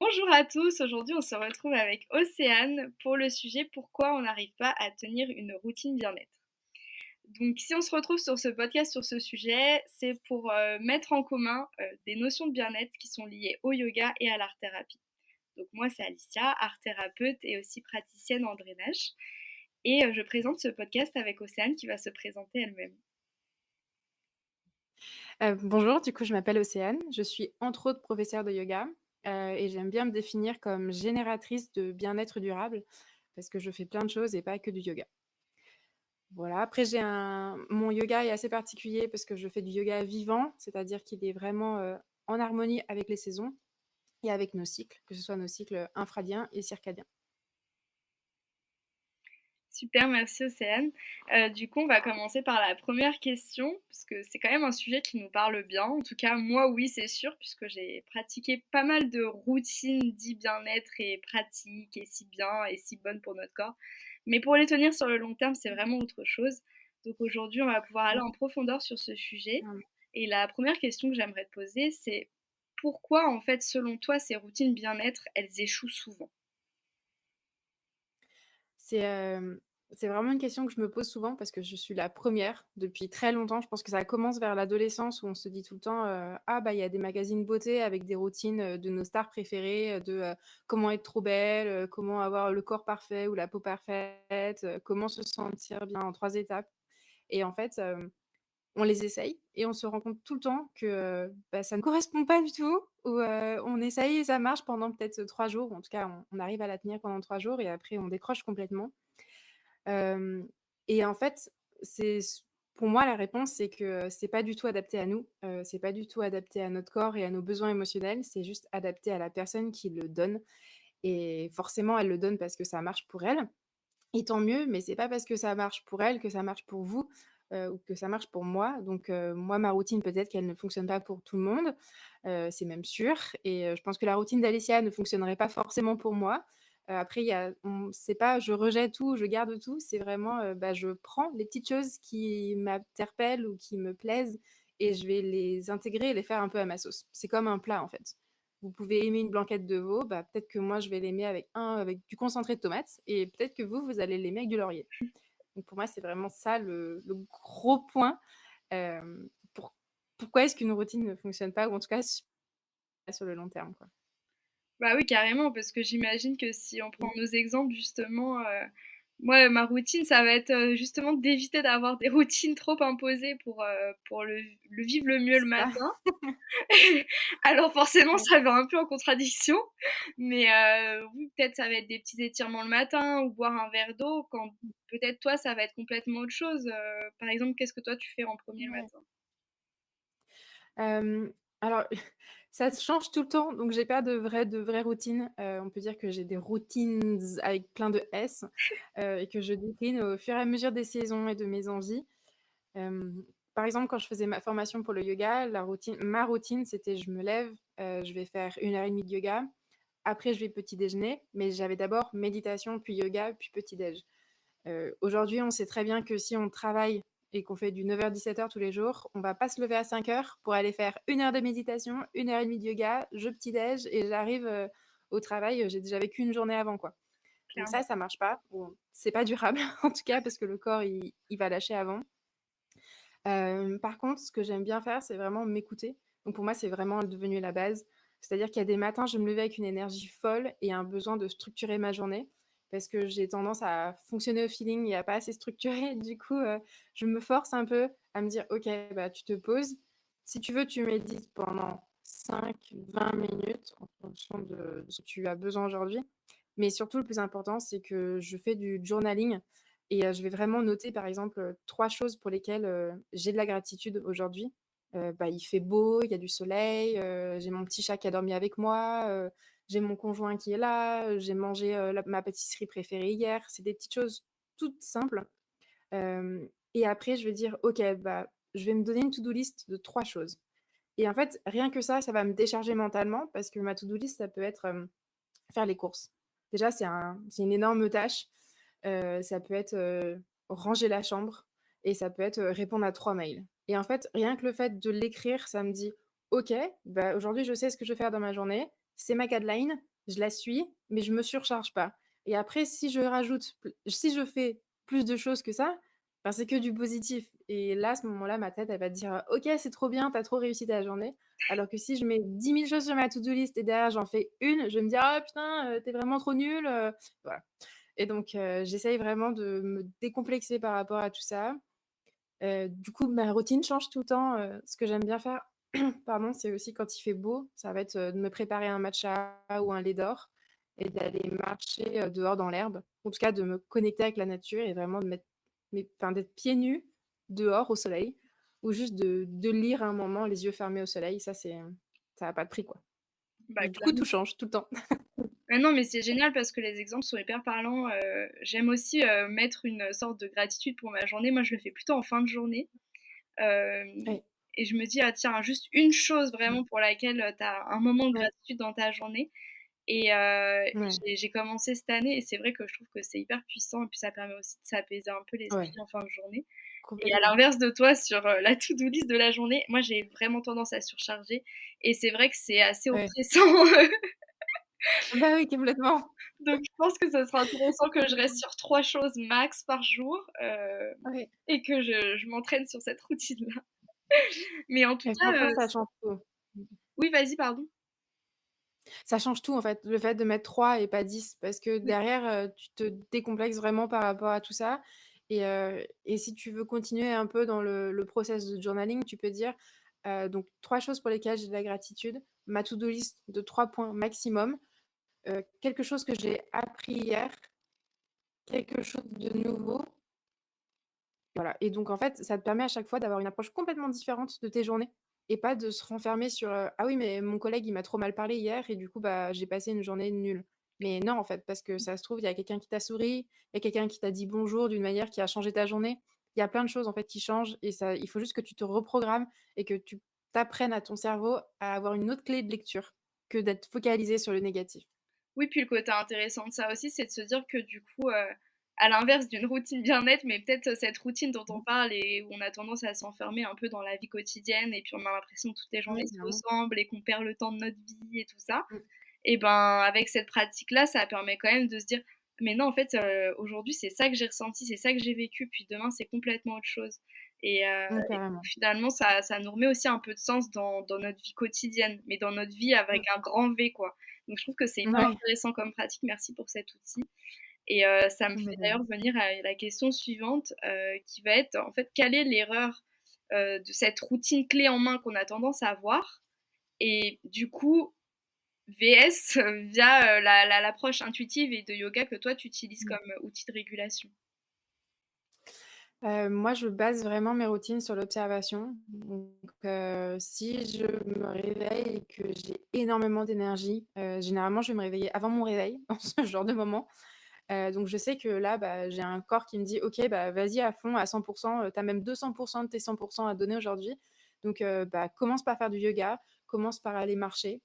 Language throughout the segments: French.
Bonjour à tous, aujourd'hui on se retrouve avec Océane pour le sujet pourquoi on n'arrive pas à tenir une routine bien-être. Donc si on se retrouve sur ce podcast sur ce sujet, c'est pour mettre en commun des notions de bien-être qui sont liées au yoga et à l'art-thérapie. Donc moi c'est Alicia, art-thérapeute et aussi praticienne en drainage. Et je présente ce podcast avec Océane qui va se présenter elle-même. Bonjour, du coup, je m'appelle Océane. Je suis entre autres professeure de yoga, et j'aime bien me définir comme génératrice de bien-être durable parce que je fais plein de choses et pas que du yoga. Voilà, après mon yoga est assez particulier parce que je fais du yoga vivant, c'est-à-dire qu'il est vraiment, en harmonie avec les saisons et avec nos cycles, que ce soit nos cycles infradiens et circadiens. Super, merci Océane. Du coup, on va commencer par la première question, parce que c'est quand même un sujet qui nous parle bien. En tout cas, moi, oui, c'est sûr, puisque j'ai pratiqué pas mal de routines dit bien-être et pratiques, et si bien et si bonnes pour notre corps. Mais pour les tenir sur le long terme, c'est vraiment autre chose. Donc aujourd'hui, on va pouvoir aller en profondeur sur ce sujet. Mmh. Et la première question que j'aimerais te poser, c'est pourquoi, en fait, selon toi, ces routines bien-être, elles échouent souvent? C'est, c'est vraiment une question que je me pose souvent parce que je suis la première depuis très longtemps. Je pense que ça commence vers l'adolescence où on se dit tout le temps, «Ah bah, il y a des magazines beauté avec des routines, de nos stars préférées, comment être trop belle, comment avoir le corps parfait ou la peau parfaite, comment se sentir bien en 3 étapes» et en fait, on les essaye et on se rend compte tout le temps que, bah, ça ne correspond pas du tout ou, on essaye et ça marche pendant peut-être 3 jours. En tout cas, on arrive à la tenir pendant 3 jours et après on décroche complètement. Hem et en fait, c'est s pour moi, la réponse, c'est que c'est pas du tout adapté à nous, c'est pas du tout adapté à notre corps et à nos besoins émotionnels, c'est juste adapté à la personne qui le donne et forcément, elle le donne parce que ça marche pour elle et tant mieux, mais c'est pas parce que ça marche pour elle que ça marche pour vous, ou que ça marche pour moi. Donc moi, ma routine, peut-être qu'elle ne fonctionne pas pour tout le monde, c'est même sûr et je pense que la routine d'Alicia ne fonctionnerait pas forcément pour moi. Après il y a c'est pas je rejette tout, je garde tout, c'est vraiment, bah, je prends les petites choses qui m'interpellent ou qui me plaisent et je vais les intégrer et les faire un peu à ma sauce. C'est comme un plat, en fait. Vous pouvez aimer une blanquette de veau, bah, peut-être que moi je vais l'aimer avec du concentré de tomates et peut-être que vous, vous allez l'aimer avec du laurier. Donc pour moi, c'est vraiment ça le gros point, pourquoi est-ce qu'une routine ne fonctionne pas ou en tout cas sur le long terme, quoi. Bah oui, carrément, parce que j'imagine que si on prend nos exemples, justement, moi, ma routine, ça va être justement d'éviter d'avoir des routines trop imposées pour le vivre le mieux le C'est ça. matin. Alors forcément, Ouais. ça va un peu en contradiction, mais oui, peut-être ça va être des petits étirements le matin ou boire un verre d'eau, quand peut-être toi, ça va être complètement autre chose. Par exemple, qu'est-ce que toi, tu fais en premier le Ouais. matin? Alors ça change tout le temps, donc j'ai pas de vraie routine. On peut dire que j'ai des routines avec plein de S, et que je décline au fur et à mesure des saisons et de mes envies. Hem, Par exemple, quand je faisais ma formation pour le yoga, ma routine, c'était je me lève, je vais faire 1 heure et demie de yoga. Après, je vais petit déjeuner, mais j'avais d'abord méditation, puis yoga, puis petit déj. Aujourd'hui, on sait très bien que si on travaille et qu'on fait du 9h-17h tous les jours, on va pas se lever à 5h pour aller faire 1 heure de méditation, 1 heure et demie de yoga, je petit déj et j'arrive, au travail, j'ai déjà vécu une journée avant, quoi. Donc Clairement. ça marche pas. Bon, c'est pas durable en tout cas parce que le corps il va lâcher avant. Par contre, ce que j'aime bien faire, c'est vraiment m'écouter. Donc pour moi, c'est vraiment devenu la base. C'est-à-dire qu'il y a des matins, je me levais avec une énergie folle et un besoin de structurer ma journée parce que j'ai tendance à fonctionner au feeling et à pas assez structurer. Du coup, je me force un peu à me dire: «OK, bah, tu te poses. Si tu veux, tu médites pendant 5-20 minutes en fonction de ce que tu as besoin aujourd'hui». Mais surtout, le plus important, c'est que je fais du journaling et je vais vraiment noter, par exemple, 3 choses pour lesquelles, j'ai de la gratitude aujourd'hui. Bah, il fait beau, il y a du soleil, j'ai mon petit chat qui a dormi avec moi, j'ai mon conjoint qui est là, j'ai mangé, la ma pâtisserie préférée hier. C'est des petites choses toutes simples, et après je vais dire: «OK, bah, je vais me donner une to do list de 3 choses» et en fait, rien que ça va me décharger mentalement parce que ma to do list, ça peut être, faire les courses. Déjà, c'est une énorme tâche. Ça peut être, ranger la chambre et ça peut être, répondre à 3 mails et en fait, rien que le fait de l'écrire, ça me dit: «OK, bah, aujourd'hui, je sais ce que je vais faire dans ma journée, c'est ma deadline, je la suis, mais je me surcharge pas et après si je fais plus de choses que ça, ben, c'est que du positif et là, à ce moment-là, ma tête, elle va dire: «OK, c'est trop bien, tu as trop réussi ta journée». Alors que si je mets 10 000 choses sur ma to do list et derrière j'en fais une, je vais me dire: «Ah putain, tu vraiment trop nul», voilà et donc j'essaye vraiment de me décomplexer par rapport à tout ça. Du coup, ma routine change tout le temps, ce que j'aime bien faire, pardon, c'est aussi quand il fait beau, ça va être, de me préparer un matcha ou un lait d'or et d'aller marcher, dehors dans l'herbe. En tout cas, de me connecter avec la nature et vraiment de mettre d'être pieds nus dehors au soleil ou juste de lire un moment les yeux fermés au soleil. Ça a pas de prix, quoi. Bah, Du coup, tout clairement. change tout le temps. Mais non, mais c'est génial parce que les exemples sont hyper parlants, j'aime aussi, mettre une sorte de gratitude pour ma journée. Moi, je le fais plutôt en fin de journée, hem Ouais, et je me dis: «Ah tiens, juste une chose vraiment pour laquelle, tu as un moment de ouais, gratitude dans ta journée» et ouais, j'ai commencé cette année et c'est vrai que je trouve que c'est hyper puissant et puis ça permet aussi de s'apaiser un peu ouais, l'esprit en fin de journée et à complètement. l'inverse de toi sur, la to do list de la journée, moi, j'ai vraiment tendance à surcharger et c'est vrai que c'est assez Ouais. oppressant. Bah oui, complètement. Donc je pense que ça sera intéressant que je reste sur 3 choses max par jour, Ouais et que je m'entraîne sur cette routine-là. Mais en tout et cas, franchement, ça change tout. oui, vas-y, pardon. Ça change tout en fait, le fait de mettre 3 et pas 10 parce que Oui, derrière, tu te décomplexes vraiment par rapport à tout ça et si tu veux continuer un peu dans le process de journaling, tu peux dire, donc 3 choses pour lesquelles j'ai de la gratitude, ma to do list de 3 points maximum, quelque chose que j'ai appris hier, quelque chose de nouveau, voilà et donc en fait, ça te permet à chaque fois d'avoir une approche complètement différente de tes journées et pas de se renfermer sur, «Ah oui, mais mon collègue, il m'a trop mal parlé hier et du coup, bah, j'ai passé une journée nulle». Mais non, en fait, parce que ça se trouve, il y a quelqu'un qui t'a souri, il y a quelqu'un qui t'a dit bonjour d'une manière qui a changé ta journée. Il y a plein de choses, en fait, qui changent et ça il faut juste que tu te reprogrammes et que tu t'apprennes à ton cerveau à avoir une autre clé de lecture que d'être focalisé sur le négatif. oui, puis le côté intéressant de ça aussi, c'est de se dire que du coup, à l'inverse d'une routine bien-être, mais peut-être cette routine dont on parle et où on a tendance à s'enfermer un peu dans la vie quotidienne et puis on a l'impression que toutes les journées Oui, se clairement. ressemblent et qu'on perd le temps de notre vie et tout ça. Mmh. Et ben, avec cette pratique-là, ça permet quand même de se dire: «Mais non, en fait, aujourd'hui, c'est ça que j'ai ressenti, c'est ça que j'ai vécu, puis demain, c'est complètement autre chose» Mmh, et carrément. finalement, ça nous remet aussi un peu de sens dans notre vie quotidienne, mais dans notre vie avec Mmh. un grand V, quoi. Donc je trouve que c'est hyper Ouais. intéressant comme pratique. Merci pour cet outil ça me Mais fait de rien. d'ailleurs venir à la question suivante, qui va être, en fait, quelle est l'erreur, de cette routine clé en main qu'on a tendance à avoir? Et du coup, VS via, l'approche intuitive et de yoga que toi tu utilises Mmh. comme, outil de régulation. Moi, je base vraiment mes routines sur l'observation. Donc, si je me réveille et que j'ai énormément d'énergie, généralement, je vais me réveiller avant mon réveil, en ce genre de moment. Donc je sais que là, bah, j'ai un corps qui me dit: «OK, bah, vas-y à fond, à 100 tu as même 200 de tes 100 à donner aujourd'hui. Donc, bah, commence par faire du yoga, commence par aller marcher».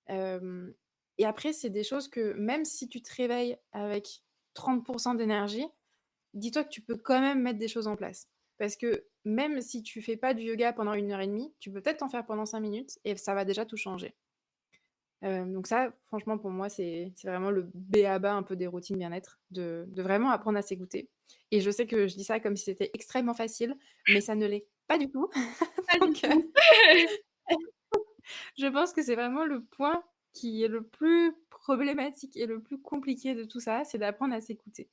Hem et après, c'est des choses que même si tu te réveilles avec 30 d'énergie, dis-toi que tu peux quand même mettre des choses en place. Parce que même si tu fais pas du yoga pendant 1 heure et demie, tu peux peut-être en faire pendant 5 minutes et ça va déjà tout changer. Donc ça, franchement, pour moi, c'est vraiment le b.a-ba un peu des routines bien-être, de vraiment apprendre à s'écouter et je sais que je dis ça comme si c'était extrêmement facile, mais ça ne l'est pas du tout. Pas du Donc tout. je pense que c'est vraiment le point qui est le plus problématique et le plus compliqué de tout ça, c'est d'apprendre à s'écouter.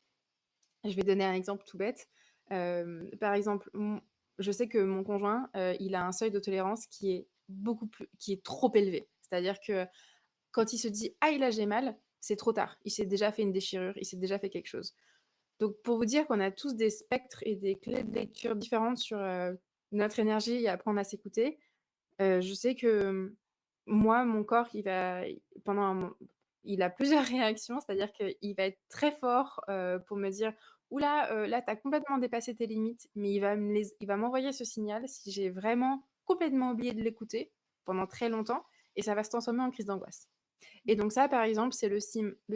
Je vais donner un exemple tout bête. Par exemple, je sais que mon conjoint, il a un seuil de tolérance qui est trop élevé. C'est-à-dire que quand il se dit: «Ah là, j'ai mal», c'est trop tard. Il s'est déjà fait une déchirure, il s'est déjà fait quelque chose. Donc pour vous dire qu'on a tous des spectres et des clés de lecture différentes sur, notre énergie et apprendre à s'écouter, je sais que, moi, mon corps, pendant un mo il a plusieurs réactions, c'est-à-dire qu'il va être très fort, pour me dire: «Ouh là, là, tu as complètement dépassé tes limites», mais il va m'envoyer ce signal si j'ai vraiment complètement oublié de l'écouter pendant très longtemps et ça va se transformer en crise d'angoisse. Et donc ça, par exemple, c'est le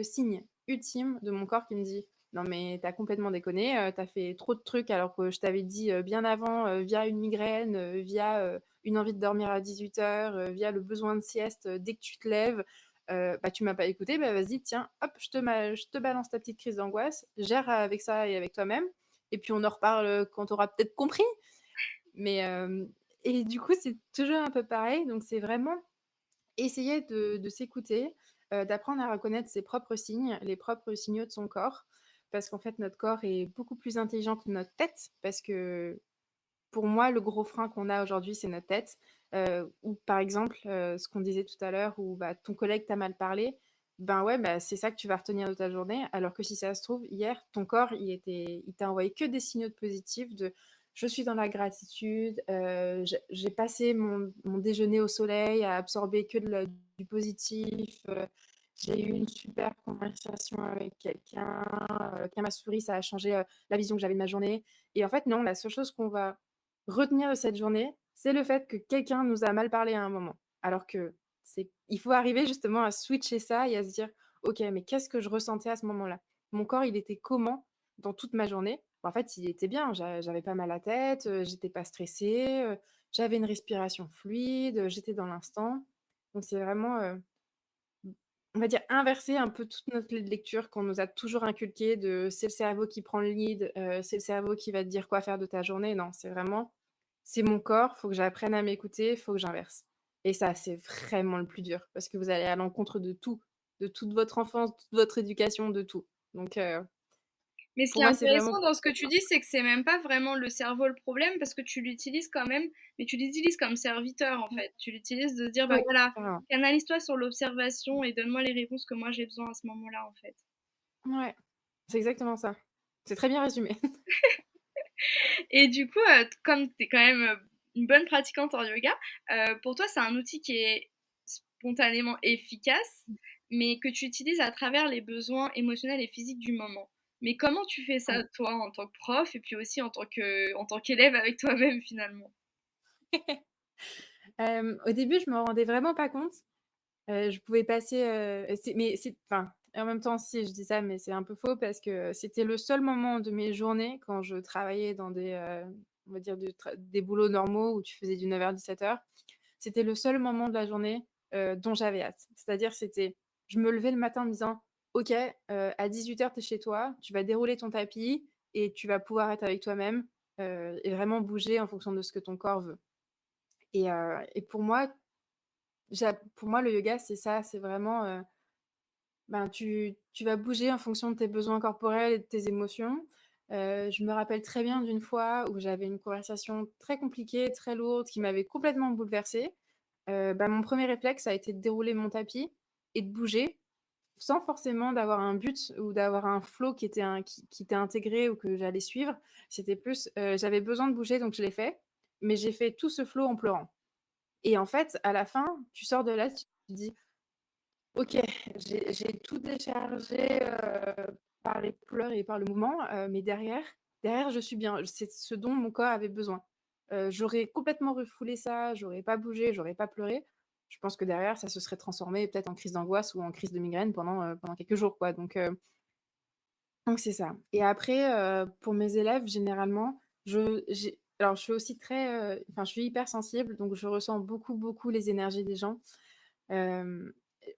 signe ultime de mon corps qui me dit: «Non mais tu as complètement déconné, tu as fait trop de trucs alors que je t'avais dit, bien avant, via une migraine, via, une envie de dormir à 18:00, via le besoin de sieste, dès que tu te lèves. bah, tu m'as pas écouté, bah, vas-y, tiens, hop, je te balance ta petite crise d'angoisse, gère avec ça et avec toi-même et puis on en reparle, quand tu auras peut-être compris. Mais et du coup, c'est toujours un peu pareil, donc c'est vraiment essayer de s'écouter, d'apprendre à reconnaître ses propres signes, les propres signaux de son corps. Parce qu'en fait, notre corps est beaucoup plus intelligent que notre tête. Parce que pour moi, le gros frein qu'on a aujourd'hui, c'est notre tête. Ou par exemple, ce qu'on disait tout à l'heure, où bah, ton collègue t'a mal parlé, ben ouais, bah, c'est ça que tu vas retenir de ta journée. Alors que si ça se trouve, hier, ton corps, il t'a envoyé que des signaux de positifs de je suis dans la gratitude, j'ai passé mon déjeuner au soleil à absorber que du positif, j'ai eu une super conversation avec quelqu'un, qui m'a souri, ça a changé la vision que j'avais de ma journée. Et en fait, non, la seule chose qu'on va retenir de cette journée, c'est le fait que quelqu'un nous a mal parlé à un moment. Alors que il faut arriver justement à switcher ça et à se dire: «OK, mais qu'est-ce que je ressentais à ce moment-là? Mon corps, il était comment dans toute ma journée?» En fait, il était bien, j'avais pas mal à la tête, j'étais pas stressée, j'avais une respiration fluide, j'étais dans l'instant. Donc c'est vraiment, on va dire inverser un peu toute notre clé de lecture qu'on nous a toujours inculquée de c'est le cerveau qui prend le lead, c'est le cerveau qui va te dire quoi faire de ta journée. Non, c'est vraiment: «C'est mon corps, faut que j'apprenne à m'écouter, faut que j'inverse» et ça, c'est vraiment le plus dur parce que vous allez à l'encontre de tout, de toute votre enfance, toute votre éducation, de tout. Donc Mais ce qui pour est moi, c'est vraiment intéressant dans ce que tu dis, c'est que c'est même pas vraiment le cerveau le problème parce que tu l'utilises quand même, mais tu l'utilises comme serviteur en mmh, fait. Tu l'utilises de dire, bah oui, voilà, carrément. canalise-toi sur l'observation et donne-moi les réponses que moi j'ai besoin à ce moment-là en fait. Ouais, c'est exactement ça. C'est très bien résumé. Et du coup, comme tu es quand même une bonne pratiquante en yoga, pour toi c'est un outil qui est spontanément efficace, mais que tu utilises à travers les besoins émotionnels et physiques du moment. Mais comment tu fais ça Ouais. toi en tant que prof et puis aussi en tant qu'élève avec toi-même finalement? Au début, je me rendais vraiment pas compte. Je pouvais passer, c'est enfin, en même temps, si, je dis ça, mais c'est un peu faux parce que c'était le seul moment de mes journées quand je travaillais dans on va dire des boulots normaux où tu faisais du 9h-17h. C'était le seul moment de la journée, dont j'avais hâte. C'est-à-dire, je me levais le matin en me disant: «OK, à 18h, tu es chez toi, tu vas dérouler ton tapis et tu vas pouvoir être avec toi-même, et vraiment bouger en fonction de ce que ton corps veut» et pour moi, le yoga, c'est ça, c'est vraiment, ben, tu vas bouger en fonction de tes besoins corporels et de tes émotions. Je me rappelle très bien d'une fois où j'avais une conversation très compliquée, très lourde, qui m'avait complètement bouleversée. Bah, mon premier réflexe a été de dérouler mon tapis et de bouger, sans forcément d'avoir un but ou d'avoir un flow qui était intégré ou que j'allais suivre. C'était plus, j'avais besoin de bouger donc je l'ai fait, mais j'ai fait tout ce flow en pleurant et en fait, à la fin, tu sors de là, tu te dis: OK, j'ai tout déchargé, par les pleurs et par le mouvement, mais derrière je suis bien. C'est ce dont mon corps avait besoin. J'aurais complètement refoulé ça, j'aurais pas bougé, j'aurais pas pleuré. Je pense que derrière ça se serait transformé peut-être en crise d'angoisse ou en crise de migraine pendant quelques jours, quoi, donc c'est ça et après, pour mes élèves généralement, je suis aussi enfin je suis hypersensible donc je ressens beaucoup, beaucoup les énergies des gens. Hem,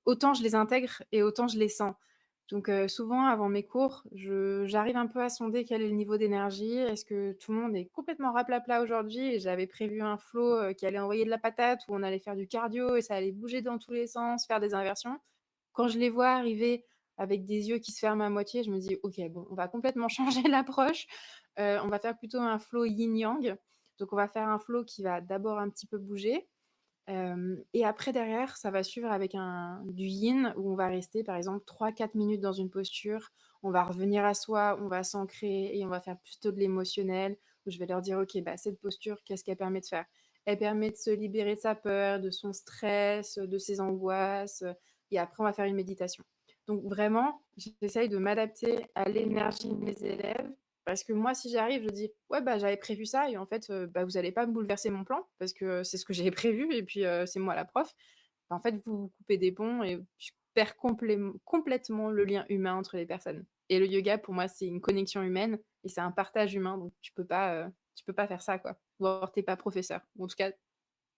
Autant je les intègre et autant je les sens. Donc souvent avant mes cours, j'arrive un peu à sonder quel est le niveau d'énergie. Est-ce que tout le monde est complètement raplapla aujourd'hui et j'avais prévu un flow, qui allait envoyer de la patate, où on allait faire du cardio et ça allait bouger dans tous les sens, faire des inversions. Quand je les vois arriver avec des yeux qui se ferment à moitié, je me dis: «OK, bon, on va complètement changer l'approche, on va faire plutôt un flow yin-yang». Donc on va faire un flow qui va d'abord un petit peu bouger. Et après derrière, ça va suivre avec du yin où on va rester par exemple 3-4 minutes dans une posture. On va revenir à soi, on va s'ancrer et on va faire plutôt de l'émotionnel où je vais leur dire: «OK, bah, cette posture, qu'est-ce qu'elle permet de faire?» Elle permet de se libérer de sa peur, de son stress, de ses angoisses, et après on va faire une méditation. Donc vraiment, j'essaye de m'adapter à l'énergie de mes élèves parce que moi, si j'arrive, je dis: «Ouais, bah, j'avais prévu ça et en fait, bah, vous allez pas me bouleverser mon plan parce que c'est ce que j'avais prévu et puis, c'est moi la prof». En fait, vous vous coupez des ponts et tu perds complètement le lien humain entre les personnes et le yoga, pour moi, c'est une connexion humaine et c'est un partage humain donc tu peux pas faire ça, quoi. Ou alors tu es pas professeur ou en tout cas,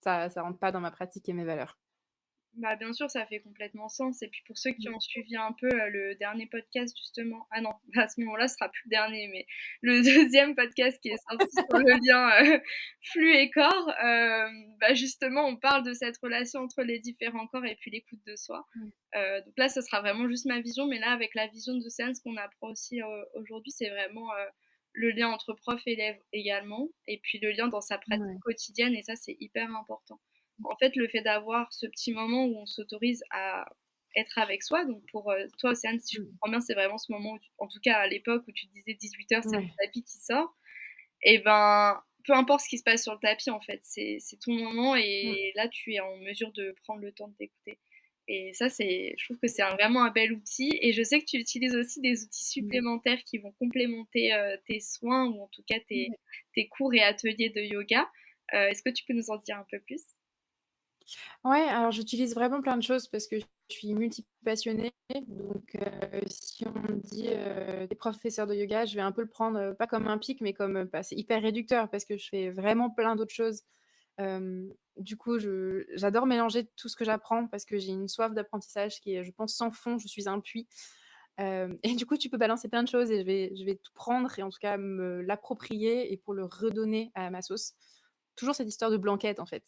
ça rentre pas dans ma pratique et mes valeurs. Bah, bien sûr, ça fait complètement sens et puis pour ceux qui Mmh. ont suivi un peu, le dernier podcast justement ah non, à ce moment-là, ce sera plus le dernier, mais le deuxième podcast qui est sorti sur le lien, flux et corps, bah, justement, on parle de cette relation entre les différents corps et puis l'écoute de soi. Mmh. Donc là, ce sera vraiment juste ma vision, mais là, avec la vision de Céline, ce qu'on apprend aussi, aujourd'hui, c'est vraiment, le lien entre prof et élève également et puis le lien dans sa pratique Ouais. quotidienne et ça, c'est hyper important. En fait, le fait d'avoir ce petit moment où on s'autorise à être avec soi, donc pour, toi, Océane, si je Mmh. comprends bien, c'est vraiment ce moment où tu en tout cas à l'époque où tu disais 18 h, c'est Ouais. le tapis qui sort et ben, peu importe ce qui se passe sur le tapis, en fait, c'est ton moment Mmh. et là, tu es en mesure de prendre le temps de t'écouter et ça, c'est je trouve que c'est vraiment un bel outil et je sais que tu utilises aussi des outils Mmh. supplémentaires qui vont complémenter, tes soins ou en tout cas tes Ouais. tes cours et ateliers de yoga. Est-ce que tu peux nous en dire un peu plus? Ouais, alors j'utilise vraiment plein de choses parce que je suis multipassionnée. Donc, si on me dit, «Tu professeur de yoga», je vais un peu le prendre, pas comme un pic, mais comme, bah, c'est hyper réducteur parce que je fais vraiment plein d'autres choses. Du coup, je j'adore mélanger tout ce que j'apprends parce que j'ai une soif d'apprentissage qui est, je pense, sans fond. Je suis un puits. Et du coup, tu peux balancer plein de choses et je vais tout prendre et en tout cas me l'approprier et pour le redonner à ma sauce. Toujours cette histoire de blanquette, en fait.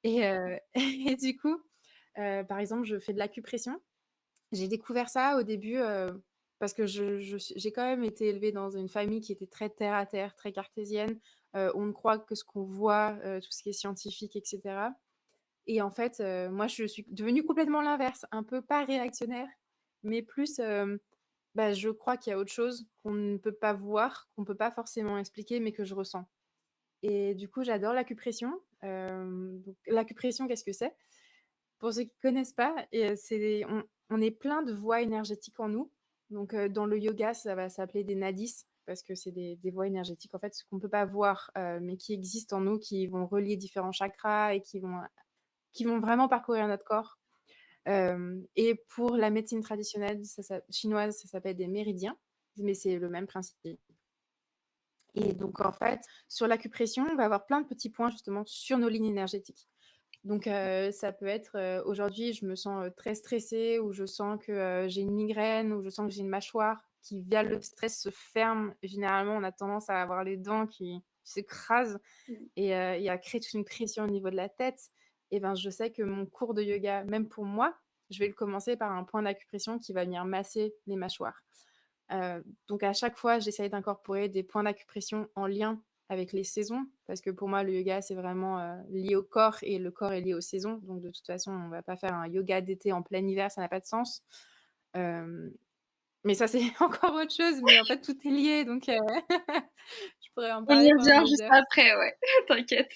Et et du coup, par exemple, je fais de l'acupression. J'ai découvert ça au début, parce que j'ai quand même été élevée dans une famille qui était très terre à terre, très cartésienne. On ne croit que ce qu'on voit, tout ce qui est scientifique et cetera. Et en fait, moi, je suis devenue complètement l'inverse, un peu pas réactionnaire, mais plus, bah, je crois qu'il y a autre chose qu'on ne peut pas voir, qu'on peut pas forcément expliquer, mais que je ressens. Et du coup, j'adore l'acupression. Donc l'acupression, qu'est-ce que c'est? Pour ceux qui connaissent pas, et c'est on est plein de voies énergétiques en nous. Donc, dans le yoga, ça va s'appeler des nadis parce que c'est des voies énergétiques, en fait, ce qu'on peut pas voir, mais qui existent en nous, qui vont relier différents chakras et qui vont vraiment parcourir notre corps. Et pour la médecine traditionnelle, chinoise, ça s'appelle des méridiens, mais c'est le même principe. Et donc en fait, sur l'acupression, on va avoir plein de petits points justement sur nos lignes énergétiques. Donc, ça peut être, aujourd'hui, je me sens, très stressée ou je sens que, j'ai une migraine ou je sens que j'ai une mâchoire qui, via le stress, se ferme. Généralement, on a tendance à avoir les dents qui s'écrasent Mmh. et à créer toute une pression au niveau de la tête. Et ben, je sais que mon cours de yoga, même pour moi, je vais le commencer par un point d'acupression qui va venir masser les mâchoires. Donc à chaque fois, j'essaye d'incorporer des points d'acupression en lien avec les saisons, parce que pour moi, le yoga, c'est vraiment, lié au corps et le corps est lié aux saisons. Donc de toute façon, on va pas faire un yoga d'été en plein hiver, ça n'a pas de sens. Hem, mais ça, c'est encore autre chose, mais en fait, tout est lié, donc je pourrais en On y parler pendant revient des juste heures. après, ouais, t'inquiète.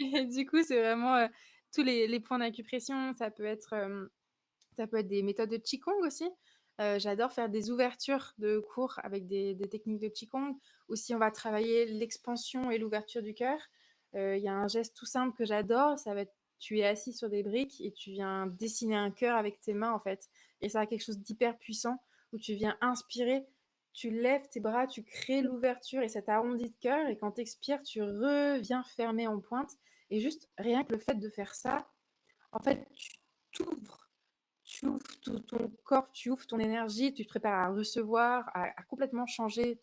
Et du coup, c'est vraiment, tous les points d'acupression. Ça peut être des méthodes de qigong aussi. J'adore faire des ouvertures de cours avec des techniques de qigong. Aussi, on va travailler l'expansion et l'ouverture du cœur. Il y a un geste tout simple que j'adore, ça va être tu es assis sur des briques et tu viens dessiner un cœur avec tes mains, en fait, et ça a quelque chose d'hyper puissant où tu viens inspirer, tu lèves tes bras, tu crées l'ouverture et cet arrondi de cœur, et quand tu expires, tu reviens fermer en pointe, et juste rien que le fait de faire ça, en fait, t'ouvres tu ouvres tout ton corps, tu ouvres ton énergie, tu te prépares à recevoir, à complètement changer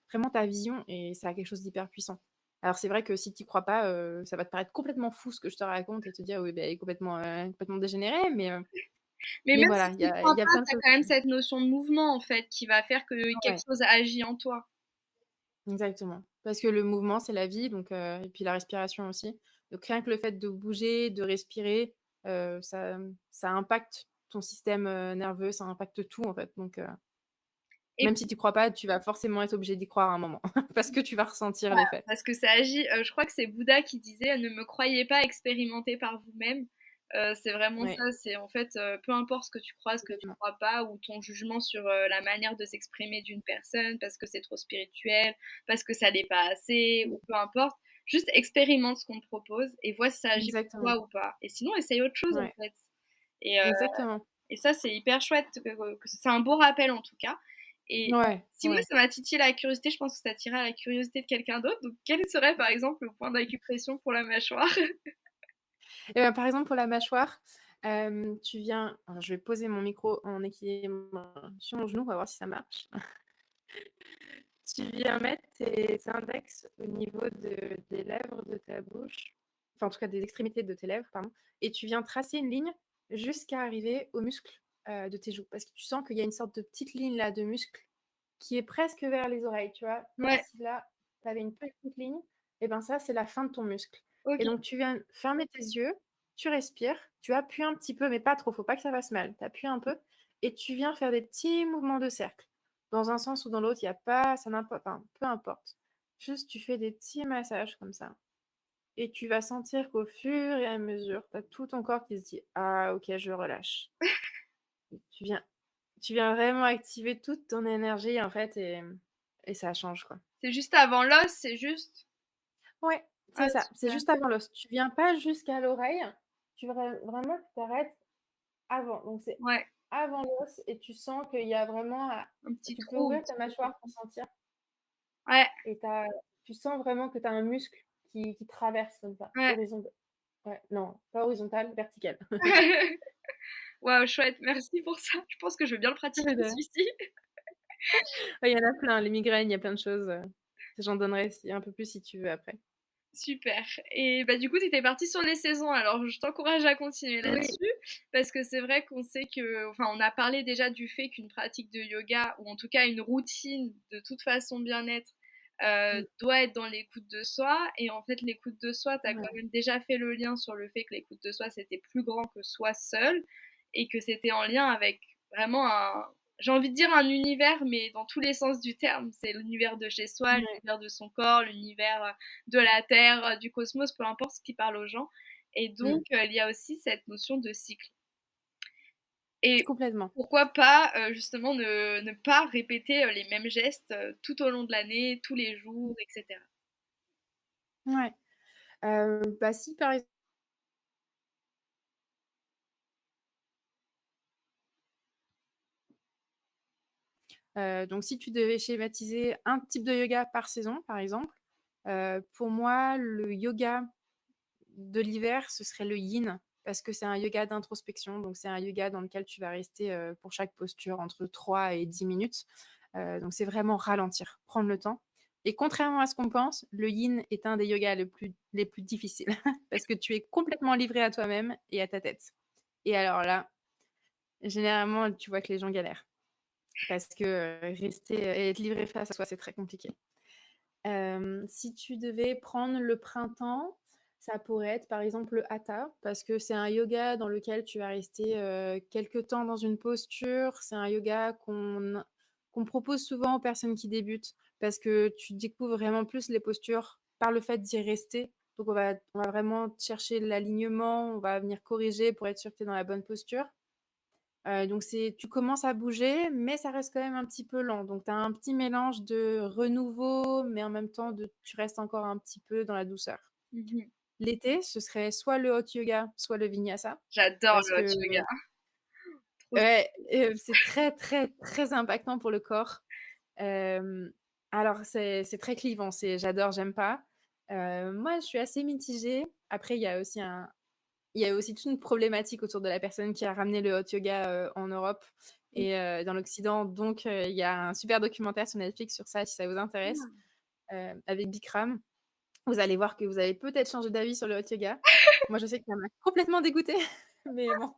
vraiment ta vision, et ça a quelque chose d'hyper puissant. Alors c'est vrai que si tu y crois pas, ça va te paraître complètement fou ce que je te raconte et te dire: «Oui, beh, elle est complètement dégénérée», Mais mais même voilà, si il y tu y a crois il y a pas, plein de tu as choses. quand même cette notion de mouvement, en fait, qui va faire que quelque Ouais, chose agit en toi. exactement. Parce que le mouvement, c'est la vie, donc et puis la respiration aussi. Donc rien que le fait de bouger, de respirer, ça impacte ton système, nerveux, ça impacte tout en fait, donc Et même si tu crois pas, tu vas forcément être obligé d'y croire à un moment parce que tu vas ressentir l'effet. parce que ça agit, je crois que c'est Bouddha qui disait: «Ne me croyez pas, expérimentez par vous-même». C'est vraiment Ouais, ça, c'est en fait, peu importe ce que tu crois, ce que tu complètement. crois pas ou ton jugement sur, la manière de s'exprimer d'une personne, parce que c'est trop spirituel, parce que ça l'est pas assez Mmh. ou peu importe, juste expérimente ce qu'on te propose et vois si ça agit pour Exactement. toi ou pas et sinon essaye autre chose, en Ouais, fait et exactement. et ça, c'est hyper chouette que c'est un beau rappel en tout cas et Ouais, si moi ouais. ça m'a titillé la curiosité, je pense que ça titillera la curiosité de quelqu'un d'autre. Donc quel serait par exemple le point d'acupression pour la mâchoire? Et ben, par exemple, pour la mâchoire, tu viens alors je vais poser mon micro en équilibre sur mon genou, on va voir si ça marche. Tu viens mettre tes index au niveau des lèvres de ta bouche, enfin, en tout cas, des extrémités de tes lèvres, pardon, et tu viens tracer une ligne jusqu'à arriver aux muscles, de tes joues. Parce que tu sens qu'il y a une sorte de petite ligne là de muscle qui est presque vers les oreilles, tu vois? Comme Ouais, si là, tu avais une petite ligne et ben ça, c'est la fin de ton muscle OK, et donc tu viens fermer tes yeux, tu respires, tu appuies un petit peu, mais pas trop, faut pas que ça fasse mal. Tu appuies un peu et tu viens faire des petits mouvements de cercle. Dans un sens ou dans l'autre, il y a pas ça n'importe enfin, peu importe. Juste, tu fais des petits massages comme ça et tu vas sentir qu'au fur et à mesure, tu as tout ton corps qui se dit: «Ah OK, je relâche». Tu viens tu viens vraiment activer toute ton énergie, en fait et ça change, quoi. c'est juste avant l'os, c'est juste? Ouais, Ah c'est ça, c'est super, juste avant l'os. Tu viens pas jusqu'à l'oreille, vraiment tu t'arrêtes avant. Donc c'est ouais, avant l'os et tu sens qu'il y a vraiment, un petit tu peux trou, un ouvrir ta petit peu. mâchoire pour sentir Ouais, et tu sens vraiment que tu as un muscle qui traverse comme ça, ouais. ouais, non, pas horizontal, vertical. Waouh, chouette, merci pour ça. Je pense que je vais bien le pratiquer celui-ci. Ouais, il y en a plein, les migraines, il y a plein de choses, j'en donnerai si un peu plus si tu veux après. Super et bah, du coup, tu étais partie sur les saisons, alors je t'encourage à continuer Oui. là-dessus parce que c'est vrai qu'on sait que enfin, on a parlé déjà du fait qu'une pratique de yoga ou en tout cas une routine de toute façon bien-être, Mmh. doit être dans l'écoute de soi et en fait, l'écoute de soi, tu as quand Ouais. même déjà fait le lien sur le fait que l'écoute de soi, c'était plus grand que soi seul et que c'était en lien avec vraiment un j'ai envie de dire un univers, mais dans tous les sens du terme. C'est l'univers de chez soi, Ouais. l'univers de son corps, l'univers, de la Terre, du cosmos, peu importe ce qui parle aux gens. Et Mmh. donc, il y a aussi cette notion de cycle. Et Complètement. pourquoi pas, justement, ne pas répéter les mêmes gestes tout au long de l'année, tous les jours, etc. Ouais. Bah, si par exemple donc si tu devais schématiser un type de yoga par saison, par exemple, pour moi, le yoga de l'hiver, ce serait le yin parce que c'est un yoga d'introspection, donc c'est un yoga dans lequel tu vas rester, pour chaque posture entre 3 et 10 minutes. Donc c'est vraiment ralentir, prendre le temps et contrairement à ce qu'on pense, le yin est un des yogas les plus difficiles parce que tu es complètement livré à toi-même et à ta tête et alors là, généralement, tu vois que les gens galèrent parce que, rester et être livré face à soi, c'est très compliqué. Si tu devais prendre le printemps, ça pourrait être, par exemple, le hatha parce que c'est un yoga dans lequel tu vas rester, quelque temps dans une posture. C'est un yoga qu'on propose souvent aux personnes qui débutent parce que tu découvres vraiment plus les postures par le fait d'y rester. Donc on va vraiment chercher l'alignement, on va venir corriger pour être sûr que tu es dans la bonne posture. Donc tu commences à bouger, mais ça reste quand même un petit peu lent. Donc tu as un petit mélange de renouveau, mais en même temps tu restes encore un petit peu dans la douceur. Mmh. L'été, ce serait soit le hot yoga, soit le vinyasa J'adore parce le hot que yoga, trop ouais, c'est très, très, très impactant pour le corps. Hem, alors c'est très clivant, j'adore, j'aime pas. Moi, je suis assez mitigée. Après, il y a aussi toute une problématique autour de la personne qui a ramené le hot yoga, en Europe et dans l'Occident. Donc il y a un super documentaire sur Netflix sur ça, si ça vous intéresse, cool. avec Bikram. Vous allez voir que vous allez peut-être changer d'avis sur le hot yoga. Moi, je sais que ça m'a complètement dégoûtée, mais bon.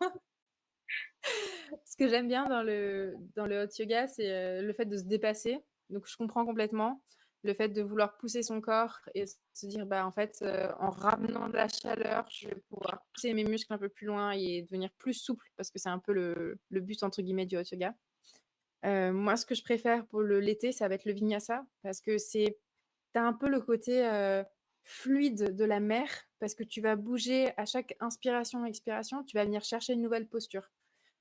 Ce que j'aime bien dans le hot yoga, c'est, le fait de se dépasser. Donc je comprends complètement. Le fait de vouloir pousser son corps et se dire: «Bah, en fait, en ramenant de la chaleur, je vais pouvoir pousser mes muscles un peu plus loin et devenir plus souple», parce que c'est un peu le «but» entre guillemets du hot yoga. Moi, ce que je préfère pour l'été, ça va être le vinyasa parce que tu as un peu le côté, fluide de la mer parce que tu vas bouger à chaque inspiration, expiration, tu vas venir chercher une nouvelle posture.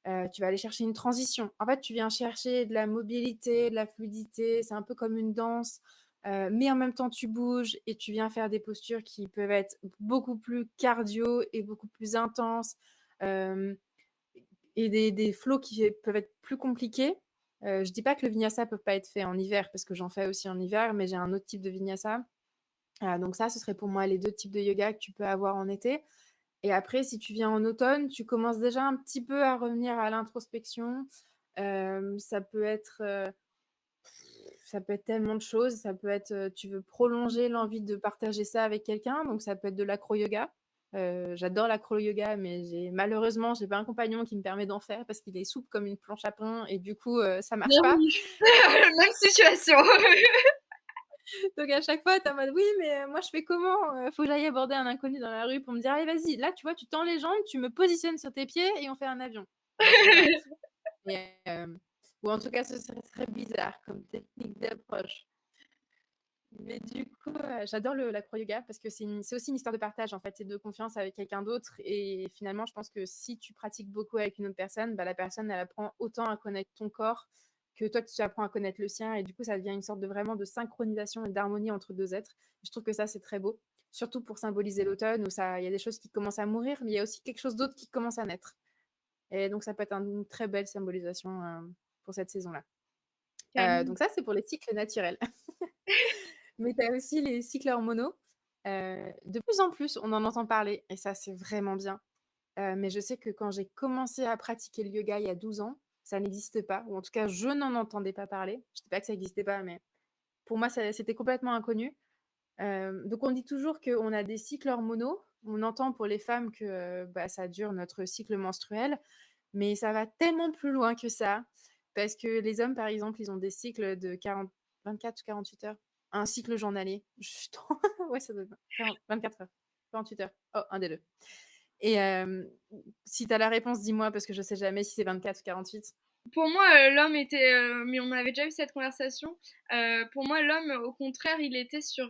Tu vas aller chercher une transition. En fait, tu viens chercher de la mobilité, de la fluidité, c'est un peu comme une danse, mais en même temps tu bouges et tu viens faire des postures qui peuvent être beaucoup plus cardio et beaucoup plus intenses, hem et des flows qui peuvent être plus compliqués. Je dis pas que le vinyasa peut pas être fait en hiver parce que j'en fais aussi en hiver, mais j'ai un autre type de vinyasa. Donc ça, ce serait pour moi les 2 types de yoga que tu peux avoir en été. Et après, si tu viens en automne, tu commences déjà un petit peu à revenir à l'introspection. Ça peut être, ça peut être tellement de choses. Ça peut être, tu veux prolonger l'envie de partager ça avec quelqu'un, donc ça peut être de l'acro-yoga. J'adore l'acro-yoga, mais malheureusement, j'ai pas un compagnon qui me permet d'en faire parce qu'il est souple comme une planche à pain et du coup, ça marche pas. Bienvenue. Même situation. Donc à chaque fois, tu es en mode: «Oui, mais moi je fais comment? Faut que j'aille aborder un inconnu dans la rue pour me dire: "Allez vas-y, là tu vois, tu tends les jambes, tu me positionnes sur tes pieds et on fait un avion"». Genre voilà. Et ou en tout cas, ce serait très bizarre comme technique d'approche. Mais du coup, j'adore l'acro-yoga parce que c'est aussi une histoire de partage en fait et de confiance avec quelqu'un d'autre et finalement, je pense que si tu pratiques beaucoup avec une autre personne, bah, la personne, elle apprend autant à connaître ton corps que toi, tu apprends à connaître le sien et du coup, ça devient une sorte de vraiment de synchronisation et d'harmonie entre 2 êtres. Je trouve que ça, c'est très beau, surtout pour symboliser l'automne où ça il y a des choses qui commencent à mourir, mais il y a aussi quelque chose d'autre qui commence à naître et donc ça peut être une très belle symbolisation, pour cette saison-là. Carrément. Donc ça, c'est pour les cycles naturels. Mais tu as aussi les cycles hormonaux. De plus en plus, on en entend parler et ça, c'est vraiment bien. Mais je sais que quand j'ai commencé à pratiquer le yoga il y a 12 ans, ça n'existe pas ou en tout cas, je n'en entendais pas parler. Je dis pas que ça n'existait pas, mais pour moi, c'était complètement inconnu. Donc on dit toujours qu'on a des cycles hormonaux. On entend pour les femmes que, bah, ça dure notre cycle menstruel, mais ça va tellement plus loin que ça. Parce que les hommes, par exemple, ils ont des cycles de 24 ou 48 heures. Un cycle journalier. Ouais, ça doit être 24 heures. 48 heures. Oh, un des deux. Et si tu as la réponse, dis-moi, parce que je sais jamais si c'est 24 ou 48. Pour moi, l'homme était, mais on avait déjà eu cette conversation. Pour moi, l'homme, au contraire, il était sur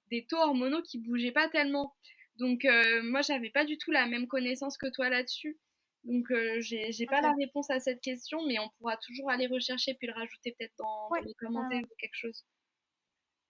des taux hormonaux qui bougeaient pas tellement. Donc, moi, j'avais pas du tout la même connaissance que toi là-dessus. Donc, j'ai pas la Ok. réponse à cette question, mais on pourra toujours aller rechercher puis le rajouter peut-être dans Ouais, les commentaires carrément. ou quelque chose.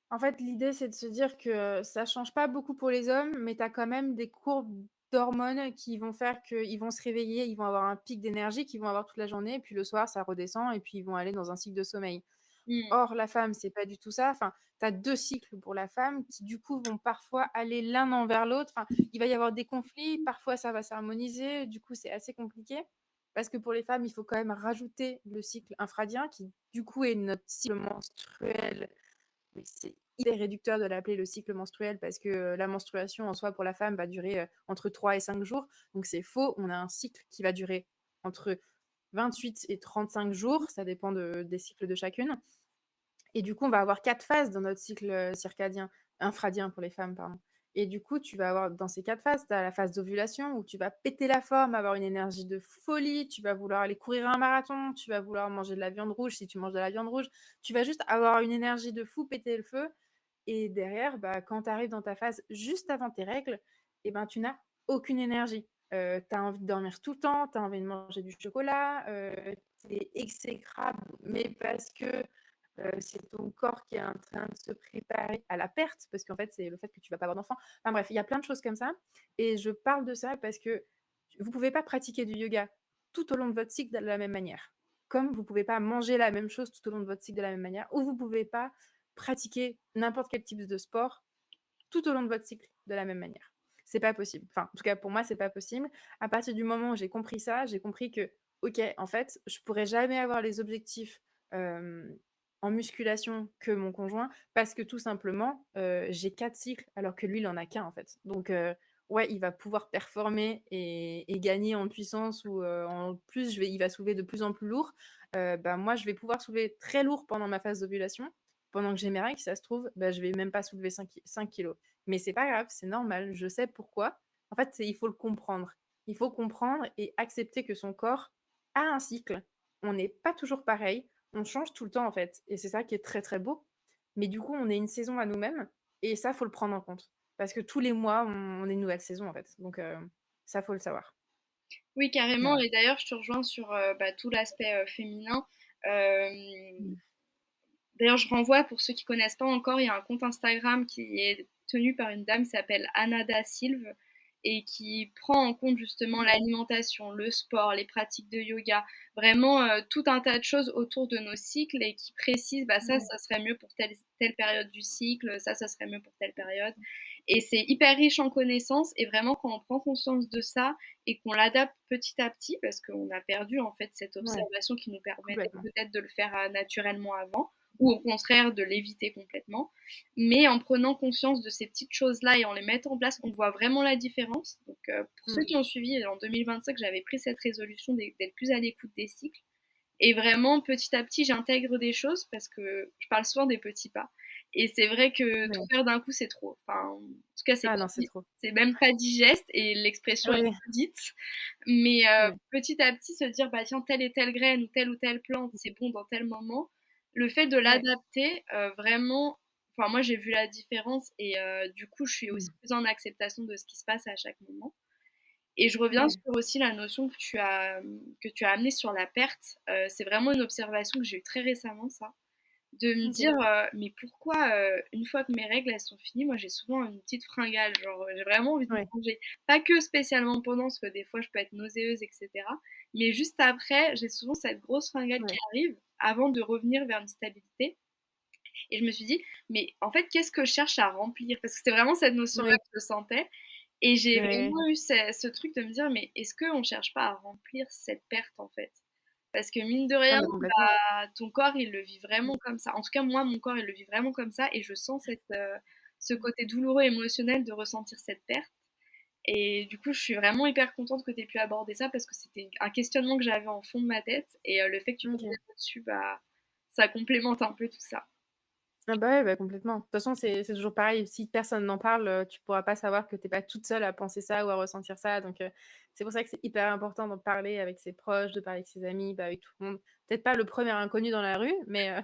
En fait, l'idée, c'est de se dire que ça change pas beaucoup pour les hommes, mais tu as quand même des courbes d'hormones qui vont faire qu'ils vont se réveiller, ils vont avoir un pic d'énergie qu'ils vont avoir toute la journée, et puis le soir, ça redescend, et puis ils vont aller dans un cycle de sommeil. Mmh. Or, la femme, c'est pas du tout ça. Enfin, tu as 2 cycles pour la femme qui, du coup, vont parfois aller l'un envers l'autre. Enfin, il va y avoir des conflits, parfois ça va s'harmoniser, du coup, c'est assez compliqué. Parce que pour les femmes, il faut quand même rajouter le cycle infradien qui, du coup, est notre cycle menstruel. Mais c'est hyper réducteur de l'appeler le cycle menstruel parce que la menstruation en soi pour la femme va durer entre 3 et 5 jours. Donc c'est faux. On a un cycle qui va durer entre 28 et 35 jours. Ça dépend des cycles de chacune. Et du coup, on va avoir 4 phases dans notre cycle circadien, infradien pour les femmes, pardon. Et du coup, tu vas avoir dans ces 4 phases, tu as la phase d'ovulation où tu vas péter la forme, avoir une énergie de folie, tu vas vouloir aller courir un marathon, tu vas vouloir manger de la viande rouge si tu manges de la viande rouge, tu vas juste avoir une énergie de fou, péter le feu. Et derrière, bah, quand tu arrives dans ta phase juste avant tes règles, eh ben, tu n'as aucune énergie. Tu as envie de dormir tout le temps, tu as envie de manger du chocolat, tu es exécrable, mais parce que c'est ton corps qui est en train de se préparer à la perte, parce qu'en fait, c'est le fait que tu vas pas avoir d'enfant. Enfin bref, il y a plein de choses comme ça. Et je parle de ça parce que vous pouvez pas pratiquer du yoga tout au long de votre cycle de la même manière. Comme vous pouvez pas manger la même chose tout au long de votre cycle de la même manière, ou vous pouvez pas pratiquer n'importe quel type de sport tout au long de votre cycle de la même manière. C'est pas possible. Enfin, en tout cas, pour moi, c'est pas possible. À partir du moment où j'ai compris ça, j'ai compris que, ok, en fait, je pourrais jamais avoir les objectifs euh, en musculation que mon conjoint parce que tout simplement, j'ai 4 cycles alors que lui, il en a qu'un en fait. Donc, ouais, il va pouvoir performer et gagner en puissance ou en plus, il va soulever de plus en plus lourd. Bah, moi, je vais pouvoir soulever très lourd pendant ma phase d'ovulation pendant que j'ai mes règles, ça se trouve, bah, je vais même pas soulever 5 kilos. Mais c'est pas grave, c'est normal, je sais pourquoi. En fait, il faut le comprendre. Il faut comprendre et accepter que son corps a un cycle. On n'est pas toujours pareil, on change tout le temps en fait. Et c'est ça qui est très très beau. Mais du coup, on est une saison à nous-mêmes et ça, faut le prendre en compte. Parce que tous les mois, on est une nouvelle saison en fait. Donc, ça, faut le savoir. Oui, carrément. Voilà. Et d'ailleurs, je te rejoins sur bah, tout l'aspect féminin. Euh, Mm. D'ailleurs, je renvoie pour ceux qui connaissent pas encore, il y a un compte Instagram qui est tenu par une dame qui s'appelle Anna Da Silve et qui prend en compte justement l'alimentation, le sport, les pratiques de yoga, vraiment tout un tas de choses autour de nos cycles et qui précise bah ça, Ouais. ça serait mieux pour telle période du cycle, ça serait mieux pour telle période. Et c'est hyper riche en connaissances et vraiment quand on prend conscience de ça et qu'on l'adapte petit à petit, parce qu'on a perdu en fait cette Ouais, observation qui nous permettait complètement. peut-être de le faire naturellement avant, ou au contraire de l'éviter complètement. Mais en prenant conscience de ces petites choses-là et en les mettant en place, on voit vraiment la différence. Donc pour ceux Mmh. qui ont suivi, en 2025, j'avais pris cette résolution d'être plus à l'écoute des cycles. Et vraiment, petit à petit, j'intègre des choses parce que je parle souvent des petits pas. Et c'est vrai que tout Ouais. faire d'un coup, c'est trop. Enfin, en tout cas, Ah non, c'est trop. c'est même pas digeste et l'expression est Ouais, dite. Mais ouais, petit à petit, se dire, bah tiens, telle et telle graine ou telle plante, c'est bon dans tel moment. Le fait de ouais. l'adapter, vraiment, enfin, moi, j'ai vu la différence et du coup, je suis Mmh. aussi plus en acceptation de ce qui se passe à chaque moment. Et je reviens Ouais. sur aussi la notion que tu as amenée sur la perte. C'est vraiment une observation que j'ai eue très récemment, ça. De me OK. dire, mais pourquoi, une fois que mes règles elles sont finies, moi j'ai souvent une petite fringale, genre j'ai vraiment envie de Ouais. manger. Pas que spécialement pendant, parce que des fois je peux être nauséeuse, etc. Mais juste après, j'ai souvent cette grosse fringale qui Ouais. arrive avant de revenir vers une stabilité. Et je me suis dit, mais en fait, qu'est-ce que je cherche à remplir? Parce que c'était vraiment cette notion-là Ouais. que je sentais. Et j'ai Ouais. vraiment eu ce truc de me dire, mais est-ce qu'on ne cherche pas à remplir cette perte en fait? Parce que mine de Ah rien, mais complètement. bah, ton corps, il le vit Mmh. vraiment comme ça. En tout cas, moi, mon corps, il le vit vraiment comme ça. Et je sens ce côté douloureux émotionnel de ressentir cette perte. Et du coup, je suis vraiment hyper contente que tu aies pu aborder ça parce que c'était un questionnement que j'avais en fond de ma tête. Et le fait que tu OK. reviennes là-dessus, bah, ça complémente un peu tout ça. Ah bah, ouais, bah, complètement. De toute façon, c'est toujours pareil, si personne n'en parle, tu pourras pas savoir que tu es pas toute seule à penser ça ou à ressentir ça, donc c'est pour ça que c'est hyper important d'en parler avec ses proches, de parler avec ses amis, bah, avec tout le monde. Peut-être pas le premier inconnu dans la rue, mais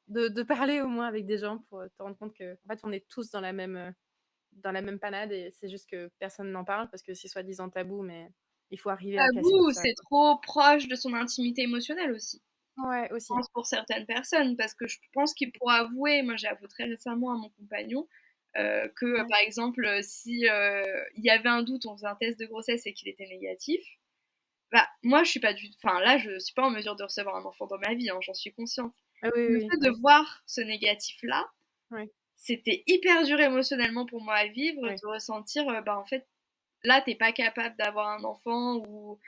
de parler au moins avec des gens pour, te rendre compte qu'en fait, on est tous dans la même panade et c'est juste que personne n'en parle parce que c'est soi-disant tabou, mais il faut arriver à casser tout Tabou, ça, c'est quoi. trop proche de son intimité émotionnelle aussi. Ouais, Je aussi. pense pour certaines personnes, parce que je pense qu'il pour avouer, moi j'ai avoué très récemment à mon compagnon que Ouais. par exemple si il y avait un doute, on faisait un test de grossesse et qu'il était négatif, bah moi je suis pas du, enfin là je suis pas en mesure de recevoir un enfant dans ma vie, hein, j'en suis consciente. Ah oui, Le oui, fait oui, de ouais. voir ce négatif là, Ouais, c'était hyper dur émotionnellement pour moi à vivre, ouais, de ressentir bah en fait là, t'es pas capable d'avoir un enfant ou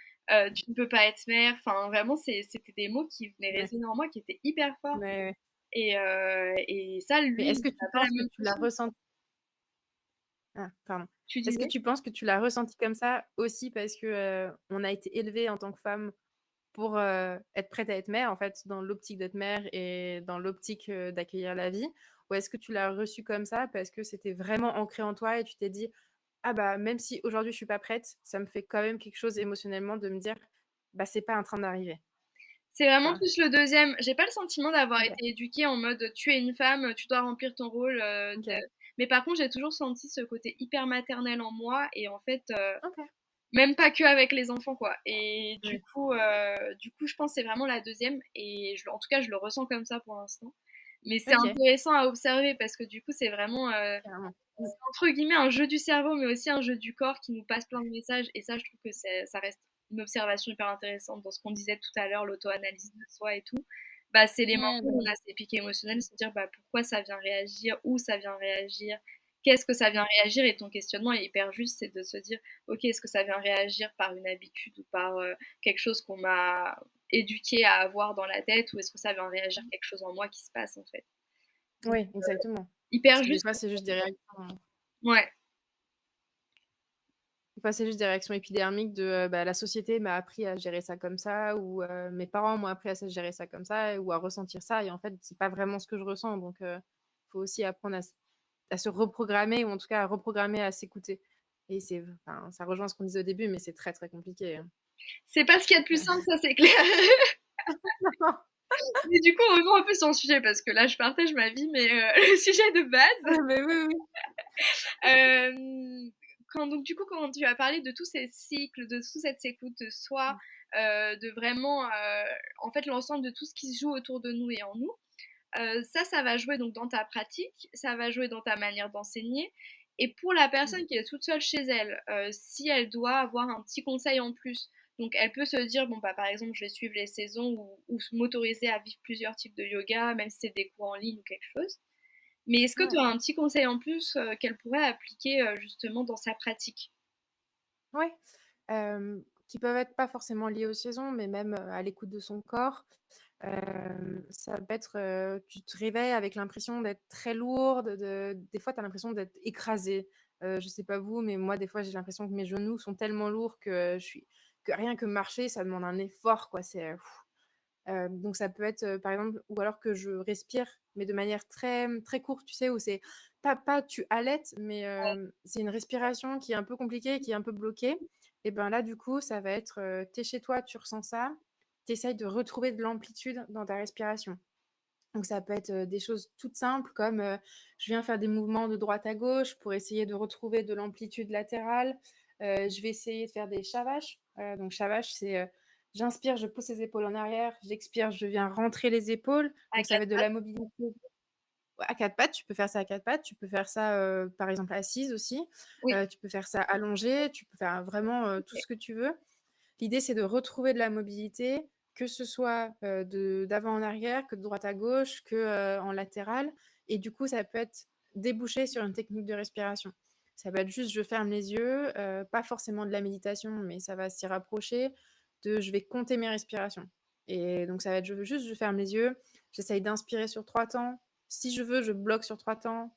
tu ne peux pas être mère. Enfin, vraiment, c'était des mots qui venaient ouais, résonner en moi, qui étaient hyper forts. ouais, ouais. Et ça, Mais lui, est-ce il que tu n'a pas la penses que même tu l'as notion. ressenti? Ah, pardon. Tu Est-ce que disais? tu penses que tu l'as ressenti comme ça aussi parce que, on a été élevé en tant que femme pour, être prête à être mère, en fait, dans l'optique d'être mère et dans l'optique, d'accueillir la vie? Ou est-ce que tu l'as reçu comme ça parce que c'était vraiment ancré en toi et tu t'es dit: «Ah bah, même si aujourd'hui je suis pas prête, ça me fait quand même quelque chose émotionnellement de me dire, bah, c'est pas en train d'arriver». C'est vraiment Enfin, plus le deuxième. J'ai pas le sentiment d'avoir OK, été éduquée en mode tu es une femme, tu dois remplir ton rôle. OK, Mais par contre, j'ai toujours senti ce côté hyper maternel en moi et en fait, OK. même pas que avec les enfants, quoi. Et Ouais, du coup, je pense que c'est vraiment la deuxième. Et en tout cas, je le ressens comme ça pour l'instant. Mais c'est OK, intéressant à observer parce que du coup, c'est vraiment carrément. Mmh. c'est entre guillemets un jeu du cerveau, mais aussi un jeu du corps qui nous passe plein de messages. Et ça, je trouve que ça reste une observation hyper intéressante dans ce qu'on disait tout à l'heure, l'auto-analyse de soi et tout. Bah, c'est les moments Ouais, bah, où on a ces pics émotionnels, se dire bah, pourquoi ça vient réagir, où ça vient réagir, qu'est-ce que ça vient réagir. Et ton questionnement est hyper juste, c'est de se dire ok, est-ce que ça vient réagir par une habitude ou par quelque chose qu'on m'a éduqué à avoir dans la tête, ou est-ce que ça vient réagir quelque chose en moi qui se passe en fait. Donc, oui, exactement. Parce hyper que des juste fois, pour c'est juste des réactions. ouais. Des fois, c'est juste des réactions épidermiques de, bah, la société m'a appris à gérer ça comme ça ou mes parents m'ont appris à gérer ça comme ça ou à ressentir ça et en fait, c'est pas vraiment ce que je ressens donc faut aussi apprendre à se reprogrammer ou en tout cas à reprogrammer, à s'écouter et c'est enfin, ça rejoint ce qu'on disait au début mais c'est très, très compliqué, hein. C'est pas ce qu'il y a de plus simple, ça c'est clair. Mais du coup, revenons un peu sur le sujet parce que là, je partage ma vie, mais le sujet de base. Ouais, mais oui, oui. Donc du coup, quand tu as parlé de tous ces cycles, de toute cette écoute de soi, Mmh. de vraiment, en fait, l'ensemble de tout ce qui se joue autour de nous et en nous, ça va jouer donc dans ta pratique, ça va jouer dans ta manière d'enseigner. Et pour la Mmh. personne qui est toute seule chez elle, si elle doit avoir un petit conseil en plus, donc elle peut se dire: «Bon, bah, par exemple, je vais suivre les saisons ou m'autoriser à vivre plusieurs types de yoga, même si c'est des cours en ligne ou quelque chose». Mais est-ce que tu Ouais. as un petit conseil en plus, qu'elle pourrait appliquer, justement dans sa pratique? Ouais, qui peuvent être pas forcément liées aux saisons, mais même, à l'écoute de son corps. Ça peut être, tu te réveilles avec l'impression d'être très lourde, des fois, tu as l'impression d'être écrasée. Je sais pas vous, mais moi, des fois, j'ai l'impression que mes genoux sont tellement lourds que rien que marcher, ça demande un effort, quoi. Donc ça peut être, par exemple ou alors que je respire, mais de manière très, très courte, tu sais? Où c'est pas tu halètes, mais c'est une respiration qui est un peu compliquée, qui est un peu bloquée et ben, là, du coup, ça va être, tu es chez toi, tu ressens ça, tu essayes de retrouver de l'amplitude dans ta respiration. Donc ça peut être, des choses toutes simples comme, je viens faire des mouvements de droite à gauche pour essayer de retrouver de l'amplitude latérale. Je vais essayer de faire des shavash. Donc shavash, c'est, j'inspire, je pousse les épaules en arrière, j'expire, je viens rentrer les épaules. À Donc ça va 4 être de pattes? la mobilité à 4 pattes, tu peux faire ça à 4 pattes, tu peux faire ça, par exemple assise aussi. Oui, Tu peux faire ça allongée, tu peux faire vraiment, tout OK. ce que tu veux. L'idée, c'est de retrouver de la mobilité, que ce soit, de d'avant en arrière, que de droite à gauche, que, en latéral et du coup, ça peut être débouché sur une technique de respiration. Ça va être juste je ferme les yeux, pas forcément de la méditation, mais ça va s'y rapprocher de je vais compter mes respirations et donc ça va être je ferme les yeux, j'essaye d'inspirer sur 3 temps. Si je veux, je bloque sur 3 temps,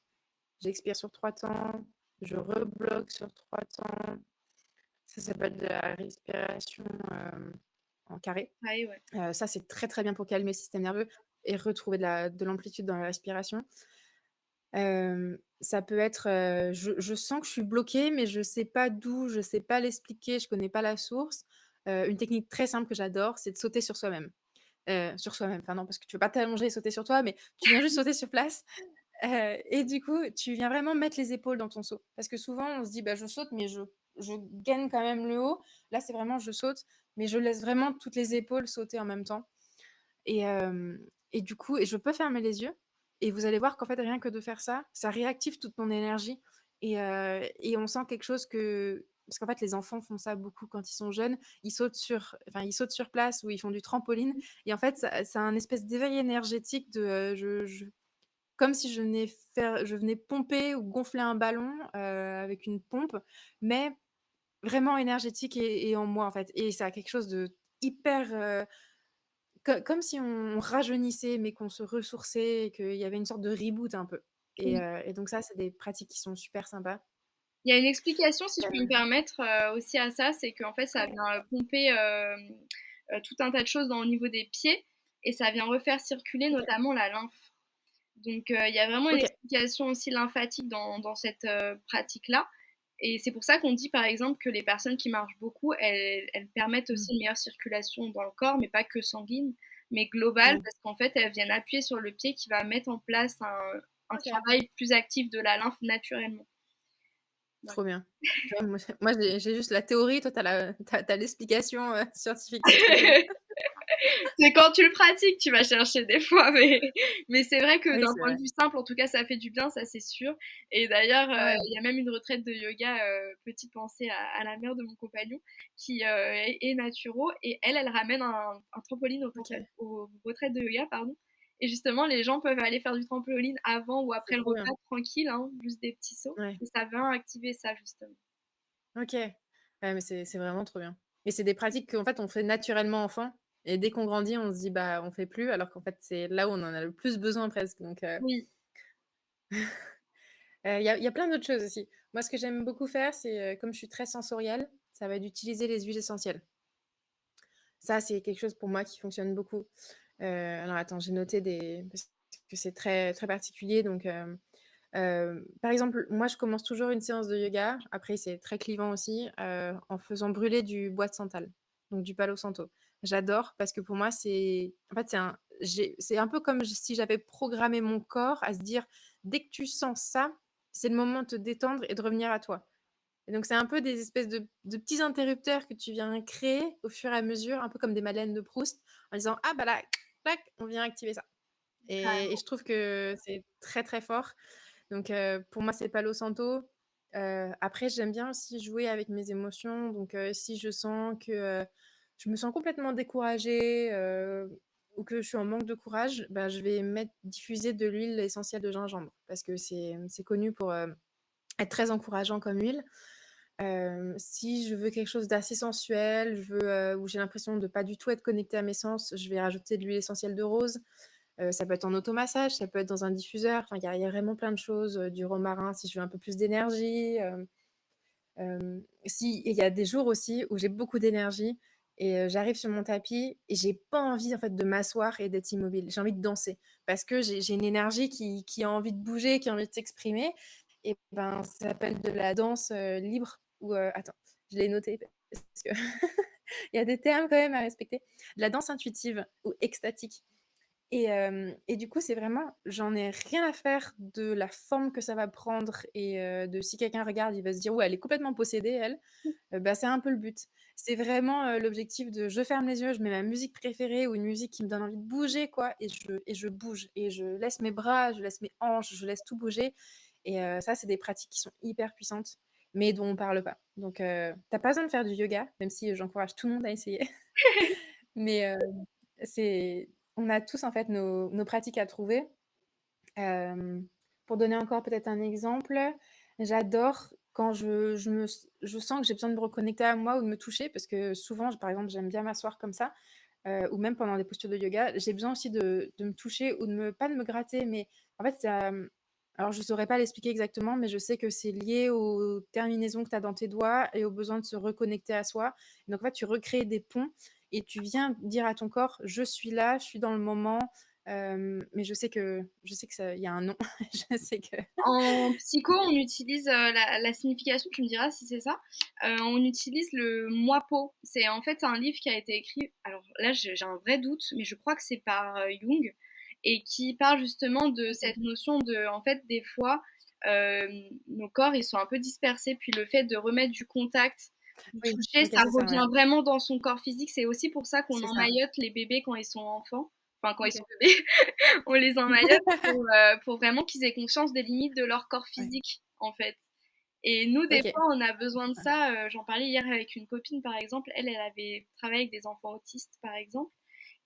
j'expire sur 3 temps, je rebloque sur 3 temps. Ça s'appelle de la respiration, en carré. Pareil, ouais. Ça, c'est très, très bien pour calmer le système nerveux et retrouver de l'amplitude dans la respiration. Ça peut être, je sens que je suis bloquée, mais je sais pas d'où, je sais pas l'expliquer, je connais pas la source. Une technique très simple que j'adore, c'est de sauter sur soi-même, enfin non, parce que tu peux pas t'allonger et sauter sur toi, mais tu viens juste sauter sur place. Et du coup, tu viens vraiment mettre les épaules dans ton saut. Parce que souvent, on se dit: «Bah, je saute, mais je gaine quand même le haut». Là, c'est vraiment je saute, mais je laisse vraiment toutes les épaules sauter en même temps et du coup et je peux fermer les yeux et vous allez voir qu'en fait, rien que de faire ça, ça réactive toute mon énergie et on sent quelque chose que parce qu'en fait, les enfants font ça beaucoup quand ils sont jeunes. Ils sautent sur place ou ils font du trampoline et en fait, ça a un espèce d'éveil énergétique de, je comme si je venais pomper ou gonfler un ballon, avec une pompe, mais vraiment énergétique et en moi, en fait et ça a quelque chose de hyper, comme si on rajeunissait, mais qu'on se ressourçait et qu'il y avait une sorte de reboot un peu Oui. et donc ça, c'est des pratiques qui sont super sympas. Il y a une explication, si je peux me Heu, permettre, aussi à ça, c'est qu'en fait, ça ouais, vient, pomper, tout un tas de choses au niveau des pieds et ça vient refaire circuler OK, notamment la lymphe. Donc, il y a vraiment une OK. explication aussi lymphatique dans cette, pratique-là et c'est pour ça qu'on dit, par exemple, que les personnes qui marchent beaucoup, elles permettent Mmh. aussi une meilleure circulation dans le corps, mais pas que sanguine, mais globale, Mmh. parce qu'en fait, elles viennent appuyer sur le pied qui va mettre en place un OK, travail plus actif de la lymphe naturellement. Voilà. trop bien. Tu vois, moi, j'ai juste la théorie, toi, tu as l'explication, scientifique, c'est trop bien. C'est quand tu le pratiques, tu vas chercher des fois, mais c'est vrai que Oui, d'un c'est point vrai. de vue simple, en tout cas, ça fait du bien, ça c'est sûr. Et d'ailleurs, Ouais, il y a même une retraite de yoga, petite pensée à la mère de mon compagnon, qui est naturo, et elle ramène un trampoline OK, aux retraites de yoga, pardon. Et justement, les gens peuvent aller faire du trampoline avant ou c'est après le trop repas, bien. tranquille, hein, juste des petits sauts. Ouais, Et ça vient activer ça, justement. OK. Ouais, mais c'est vraiment trop bien et c'est des pratiques qu'en fait, on fait naturellement enfant et dès qu'on grandit, on se dit: «Bah, on fait plus», alors qu'en fait, c'est là où on en a le plus besoin presque donc Oui, il y a plein d'autres choses aussi. Moi, ce que j'aime beaucoup faire, c'est, comme je suis très sensorielle, ça va être d'utiliser les huiles essentielles. Ça, c'est quelque chose pour moi qui fonctionne beaucoup. Alors attends, j'ai noté des parce que c'est très, très particulier donc par exemple, moi, je commence toujours une séance de yoga, après c'est très clivant aussi, en faisant brûler du bois de santal, donc du palo santo. J'adore parce que pour moi, en fait, c'est un peu comme si j'avais programmé mon corps à se dire: «Dès que tu sens ça, c'est le moment de te détendre et de revenir à toi». Et donc c'est un peu des espèces de petits interrupteurs que tu viens créer au fur et à mesure, un peu comme des madeleines de Proust, en disant: «Ah bah là, clac, on vient activer ça» et je trouve que c'est très, très fort. Donc pour moi, c'est Palo Santo. Après j'aime bien aussi jouer avec mes émotions, donc si je sens que, je me sens complètement découragée, ou que je suis en manque de courage, bah, je vais diffuser de l'huile essentielle de gingembre parce que c'est connu pour, être très encourageant comme huile. Si je veux quelque chose d'assez sensuel, je veux, où j'ai l'impression de pas du tout être connectée à mes sens, je vais rajouter de l'huile essentielle de rose. Ça peut être en automassage, ça peut être dans un diffuseur, enfin il y a vraiment plein de choses, du romarin si je veux un peu plus d'énergie, si et il y a des jours aussi où j'ai beaucoup d'énergie et j'arrive sur mon tapis et j'ai pas envie en fait de m'asseoir et d'être immobile. J'ai envie de danser parce que j'ai une énergie qui a envie de bouger, qui a envie de s'exprimer et ben, ça s'appelle de la danse, libre ou attends, je l'ai noté parce que il y a des termes quand même à respecter. De la danse intuitive ou extatique. Et du coup, c'est vraiment j'en ai rien à faire de la forme que ça va prendre et de si quelqu'un regarde, il va se dire: «Ouais, elle est complètement possédée elle». Bah, c'est un peu le but. C'est vraiment, l'objectif de je ferme les yeux, je mets ma musique préférée ou une musique qui me donne envie de bouger quoi et je bouge et je laisse mes bras, je laisse mes hanches, je laisse tout bouger et ça, c'est des pratiques qui sont hyper puissantes, mais dont on parle pas. Donc tu pas besoin de faire du yoga, même si j'encourage tout le monde à essayer. Mais c'est on a tous en fait nos pratiques à trouver. Hem, pour donner encore peut-être un exemple, j'adore quand je sens que j'ai besoin de me reconnecter à moi ou de me toucher parce que souvent, par exemple, j'aime bien m'asseoir comme ça, ou même pendant des postures de yoga, j'ai besoin aussi de me toucher ou de me pas de me gratter, mais en fait, alors je saurais pas l'expliquer exactement, mais je sais que c'est lié aux terminaisons que tu as dans tes doigts et au besoin de se reconnecter à soi. Donc en fait, tu recrées des ponts et tu viens dire à ton corps: «Je suis là, je suis dans le moment», mais je sais que ça il y a un nom. Je sais que En psycho, on utilise la signification, tu me diras si c'est ça. On utilise le moi-po. C'est en fait un livre qui a été écrit. Alors là, j'ai un vrai doute, mais je crois que c'est par Jung et qui parle justement de cette notion de, en fait, des fois, euh, nos corps ils sont un peu dispersés, puis le fait de remettre du contact, du oui, toucher, OK, ça c'est ça, ouais. revient vraiment dans son corps physique. C'est aussi pour ça qu'on C'est ça. emmaillote les bébés quand ils sont enfants, enfin quand ils sont OK. bébés. On les emmaillote pour vraiment qu'ils aient conscience des limites de leur corps Ouais. physique, en fait. Et nous, des OK. fois, on a besoin de ça. J'en parlais hier avec une copine, par exemple. Elle avait travaillé avec des enfants autistes, par exemple.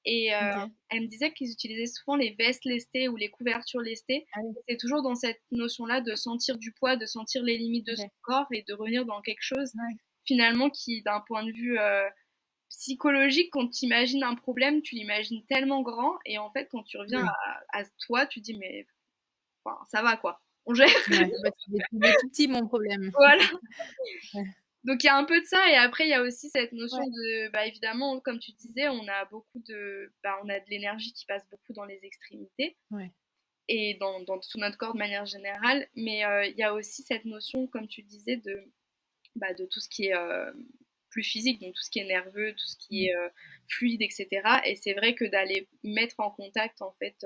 Et OK. elle me disait qu'ils utilisaient souvent les vestes lestées ou les couvertures lestées. Ah oui, C'est toujours dans cette notion-là de sentir du poids, de sentir les limites de son OK. corps et de revenir dans quelque chose, Ouais. finalement, qui, d'un point de vue psychologique, quand tu imagines un problème, tu l'imagines tellement grand. Et en fait, quand tu reviens Oui. à toi, tu dis, mais enfin, ça va quoi. On gère. Ouais, bah, il est tout petit mon problème. Voilà. Ouais. Donc il y a un peu de ça et après il y a aussi cette notion Ouais. de bah évidemment comme tu disais, on a beaucoup de bah on a de l'énergie qui passe beaucoup dans les extrémités Ouais. et dans tout notre corps de manière générale, mais il y a aussi cette notion comme tu disais de bah de tout ce qui est plus physique, donc tout ce qui est nerveux, tout ce qui Mmh. est fluide, etc. Et c'est vrai que d'aller mettre en contact en fait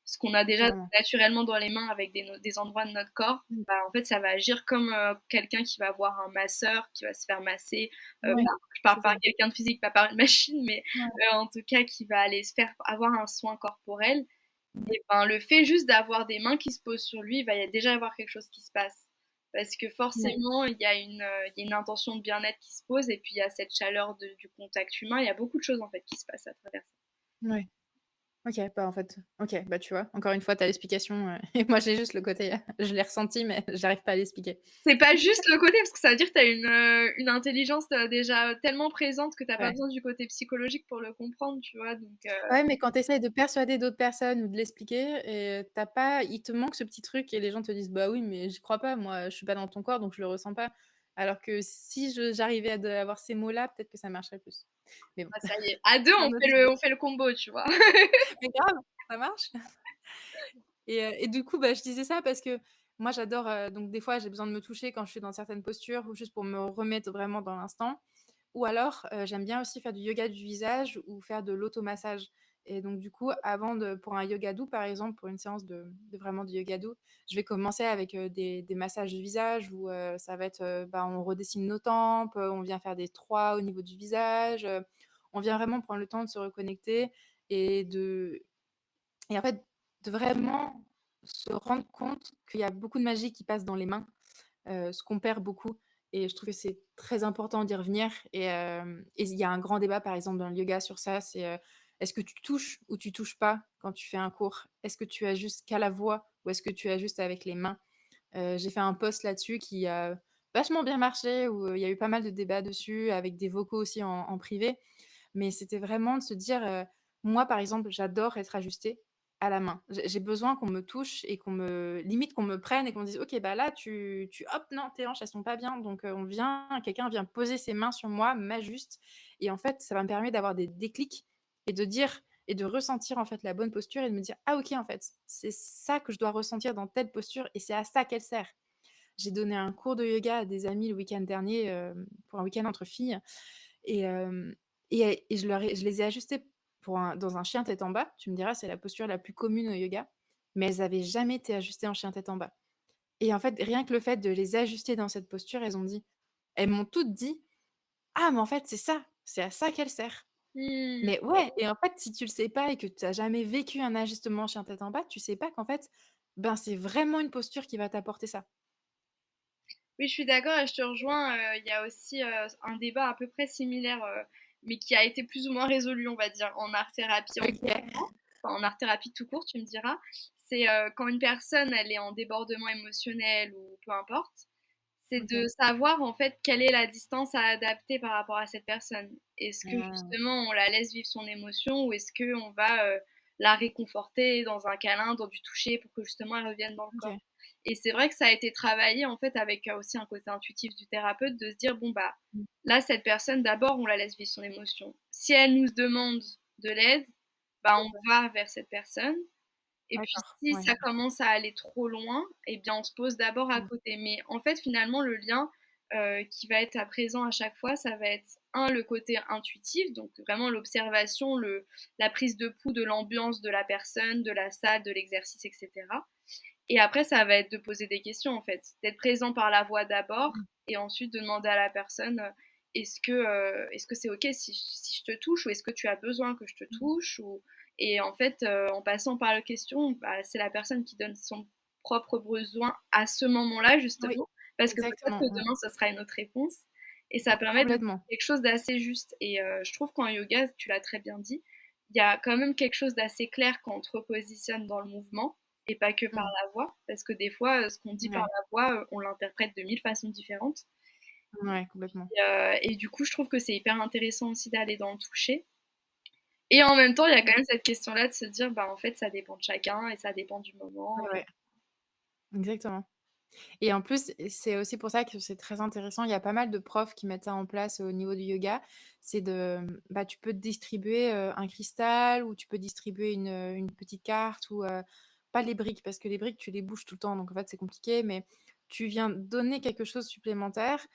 ce qu'on a déjà Carrément. naturellement dans les mains avec des endroits de notre corps, Mmh. bah, en fait ça va agir comme quelqu'un qui va voir un masseur, qui va se faire masser. Ouais, Bah, je parle c'est pas ça. quelqu'un de physique, pas par une machine, mais Ouais. en tout cas qui va aller se faire avoir un soin corporel. Mmh. Et ben, le fait juste d'avoir des mains qui se posent sur lui, il va y a déjà y avoir quelque chose qui se passe. Parce que Ouais. forcément, il y a une intention de bien-être qui se pose et puis il y a cette chaleur du contact humain. Il y a beaucoup de choses en fait qui se passent à travers ça. Ouais. OK, bah, en fait OK, bah, tu vois? Encore une fois, tu as l'explication, et moi j'ai juste le côté, je l'ai ressenti mais j'arrive pas à l'expliquer. C'est pas juste le côté, parce que ça veut dire que tu as une intelligence déjà tellement présente que tu pas Ouais. besoin du côté psychologique pour le comprendre, tu vois. Donc, Ouais, mais quand tu essayes de persuader d'autres personnes ou de l'expliquer et tu pas il te manque ce petit truc et les gens te disent: «Bah, oui, mais j'y crois pas, moi, je suis pas dans ton corps, donc je le ressens pas». Alors que si j'arrivais à avoir ces mots-là, peut-être que ça marcherait plus. Mais bon, bah, ça y est, à deux, c'est un autre sujet. on fait le combo, tu vois. Mais grave, ça marche. Et du coup, bah, je disais ça parce que moi j'adore, donc des fois j'ai besoin de me toucher quand je suis dans certaines postures ou juste pour me remettre vraiment dans l'instant. Ou alors, j'aime bien aussi faire du yoga du visage ou faire de l'automassage et donc du coup, avant de pour un yoga doux, par exemple, pour une séance de vraiment de yoga doux, je vais commencer avec, des massages du visage où, ça va être, bah, on redessine nos tempes, on vient faire des 3 au niveau du visage, on vient vraiment prendre le temps de se reconnecter et de et en fait, de vraiment se rendre compte qu'il y a beaucoup de magie qui passe dans les mains. se compèrent beaucoup et je trouve que c'est très important d'y revenir et il y a un grand débat, par exemple, dans le yoga sur ça, est-ce que tu touches ou tu touches pas quand tu fais un cours? Est-ce que tu ajustes qu'à la voix ou est-ce que tu ajustes avec les mains? J'ai fait un post là-dessus qui a vachement bien marché, où, il y a eu pas mal de débats dessus, avec des vocaux aussi en privé. Mais c'était vraiment de se dire, moi, par exemple, j'adore être ajustée à la main. J'ai besoin qu'on me touche et qu'on me prenne et qu'on me dise: «OK, bah, là, tu hop, non, tes hanches, elles sont pas bien», donc quelqu'un vient poser ses mains sur moi, m'ajuste et en fait, ça va me permettre d'avoir des déclics et de dire et de ressentir, en fait, la bonne posture et de me dire: «Ah OK, en fait, c'est ça que je dois ressentir dans telle posture et c'est à ça qu'elle sert». J'ai donné un cours de yoga à des amis le week-end dernier, pour un week-end entre filles et hem et je les ai ajustées dans un chien tête en bas. Tu me diras, c'est la posture la plus commune au yoga, mais elles avaient jamais été ajustées en chien tête en bas et en fait, rien que le fait de les ajuster dans cette posture, elles m'ont toutes dit: «Ah mais en fait, c'est à ça qu'elle sert». Mmh. Mais ouais et en fait, si tu le sais pas et que tu as jamais vécu un ajustement chien tête en bas, tu sais pas qu'en fait, ben, c'est vraiment une posture qui va t'apporter ça. Oui, je suis d'accord et je te rejoins, il y a aussi, un débat à peu près similaire, mais qui a été plus ou moins résolu, on va dire, en art-thérapie en OK. enfin, en art-thérapie tout court, tu me diras. C'est, quand une personne, elle est en débordement émotionnel ou peu importe, c'est OK. de savoir, en fait, quelle est la distance à adapter par rapport à cette personne. Est-ce que Ah, justement on la laisse vivre son émotion ou est-ce qu'on va, la réconforter dans un câlin, dans du toucher pour que justement elle revienne dans le corps? OK. Et c'est vrai que ça a été travaillé, en fait, avec, aussi un côté intuitif du thérapeute de se dire: «Bon, bah, Mmh. là, cette personne, d'abord, on la laisse vivre son émotion. Si elle nous demande de l'aide, bah, on va vers cette personne et puis D'accord, si ouais. ça commence à aller trop loin et bien, on se pose d'abord à Mmh. côté. Mais en fait, finalement, le lien, qui va être à présent à chaque fois, ça va être le côté intuitif, donc vraiment l'observation, le la prise de pouls de l'ambiance de la personne, de la salle, de l'exercice et cetera et après ça va être de poser des questions, en fait. D'être présent par la voix d'abord Mmh. et ensuite de demander à la personne, est-ce que c'est OK si je te touche ou est-ce que tu as besoin que je te Mmh. touche ou et en fait, en passant par la question, bah, c'est la personne qui donne son propre besoin à ce moment-là, Oui, justement, parce que peut-être que exactement, ouais. demain, ça sera une autre réponse et ça permet de faire Complètement. quelque chose d'assez juste et je trouve qu'en yoga, tu l'as très bien dit, il y a quand même quelque chose d'assez clair quand on te repositionne dans le mouvement et pas que par Mmh. la voix, parce que des fois, ce qu'on dit par Ouais, la voix, on l'interprète de 1000 façons différentes ouais, complètement. et du coup, je trouve que c'est hyper intéressant aussi d'aller dans le toucher et en même temps, il y a quand Mmh. même cette question-là de se dire: «Bah, en fait, ça dépend de chacun et ça dépend du moment». Ouais, ouais, exactement et en plus, c'est aussi pour ça que c'est très intéressant. Il y a pas mal de profs qui mettent ça en place au niveau du yoga. C'est bah, tu peux te distribuer, un cristal ou tu peux distribuer une petite carte ou pas les briques parce que les briques, tu les bouges tout le temps donc en fait, c'est compliqué mais tu viens donner quelque chose supplémentaire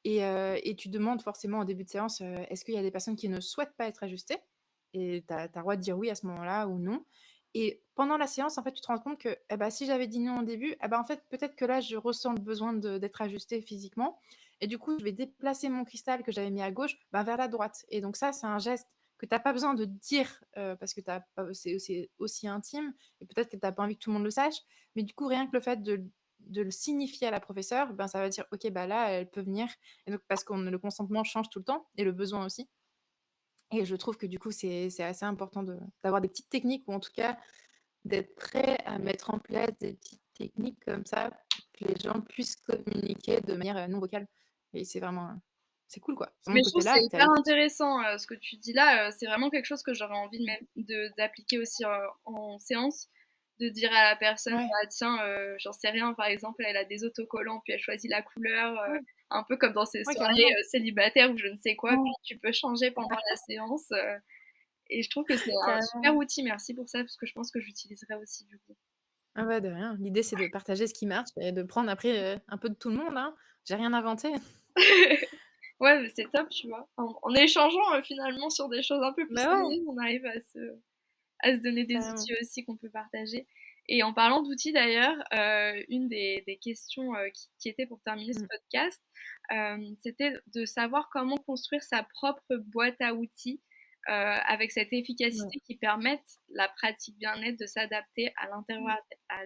et tu demandes forcément au début de séance, est-ce qu'il y a des personnes qui ne souhaitent pas être ajustées? Et tu as le droit de dire oui à ce moment-là ou non et pendant la séance, en fait, tu te rends compte que, eh bah, si j'avais dit non au début, eh bah, en fait, peut-être que là, je ressens le besoin d'être ajustée physiquement et du coup, je vais déplacer mon cristal que j'avais mis à gauche, ben, vers la droite et donc ça, c'est un geste que tu as pas besoin de dire, parce que tu pas c'est aussi intime et peut-être que tu as pas envie que tout le monde le sache, mais du coup, rien que le fait de le signifier à la professeure, ben, ça va dire: «OK, bah, là, elle peut venir» et donc parce que le consentement change tout le temps et le besoin aussi et je trouve que du coup, c'est assez important d'avoir des petites techniques ou en tout cas d'être prêt à mettre en place des petites techniques comme ça, pour que les gens puissent communiquer de manière, non vocale et c'est cool quoi. Vraiment Mais le je trouve côté que c'est là, tu es à hyper l'écoute. intéressant, ce que tu dis là, c'est vraiment quelque chose que j'aurais envie de même d'appliquer aussi, en séance. De dire à la personne: Ouais, «Bah, tiens, j'en sais rien, par exemple, elle a des autocollants, puis elle choisit la couleur», ouais, un peu comme dans ces ouais soirées, carrément. célibataires ou je ne sais quoi, puis Ouais, tu peux changer pendant la séance, et je trouve que c'est un super carrément. outil. Merci pour ça, parce que je pense que j'utiliserai aussi du coup. Ah bah, de rien. L'idée c'est de partager ce qui marche et de prendre après, un peu de tout le monde, hein. J'ai rien inventé. Ouais, mais c'est top, tu vois? En échangeant, finalement sur des choses un peu plus Bah, ouais, sérieuses, on arrive à se donner des carrément. outils aussi qu'on peut partager. Et en parlant d'outils d'ailleurs, une des questions qui était pour terminer ce Mmh, podcast, c'était de savoir comment construire sa propre boîte à outils avec cette ouais. efficacité qui permette la pratique bien-être de s'adapter à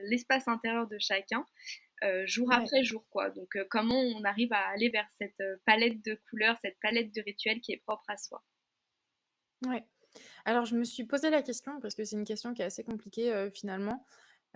l'espace intérieur de chacun. jour Ouais, après jour, quoi. Donc, comment on arrive à aller vers cette palette de couleurs, cette palette de rituels qui est propre à soi. ouais. Alors je me suis posé la question parce que c'est une question qui est assez compliquée, finalement,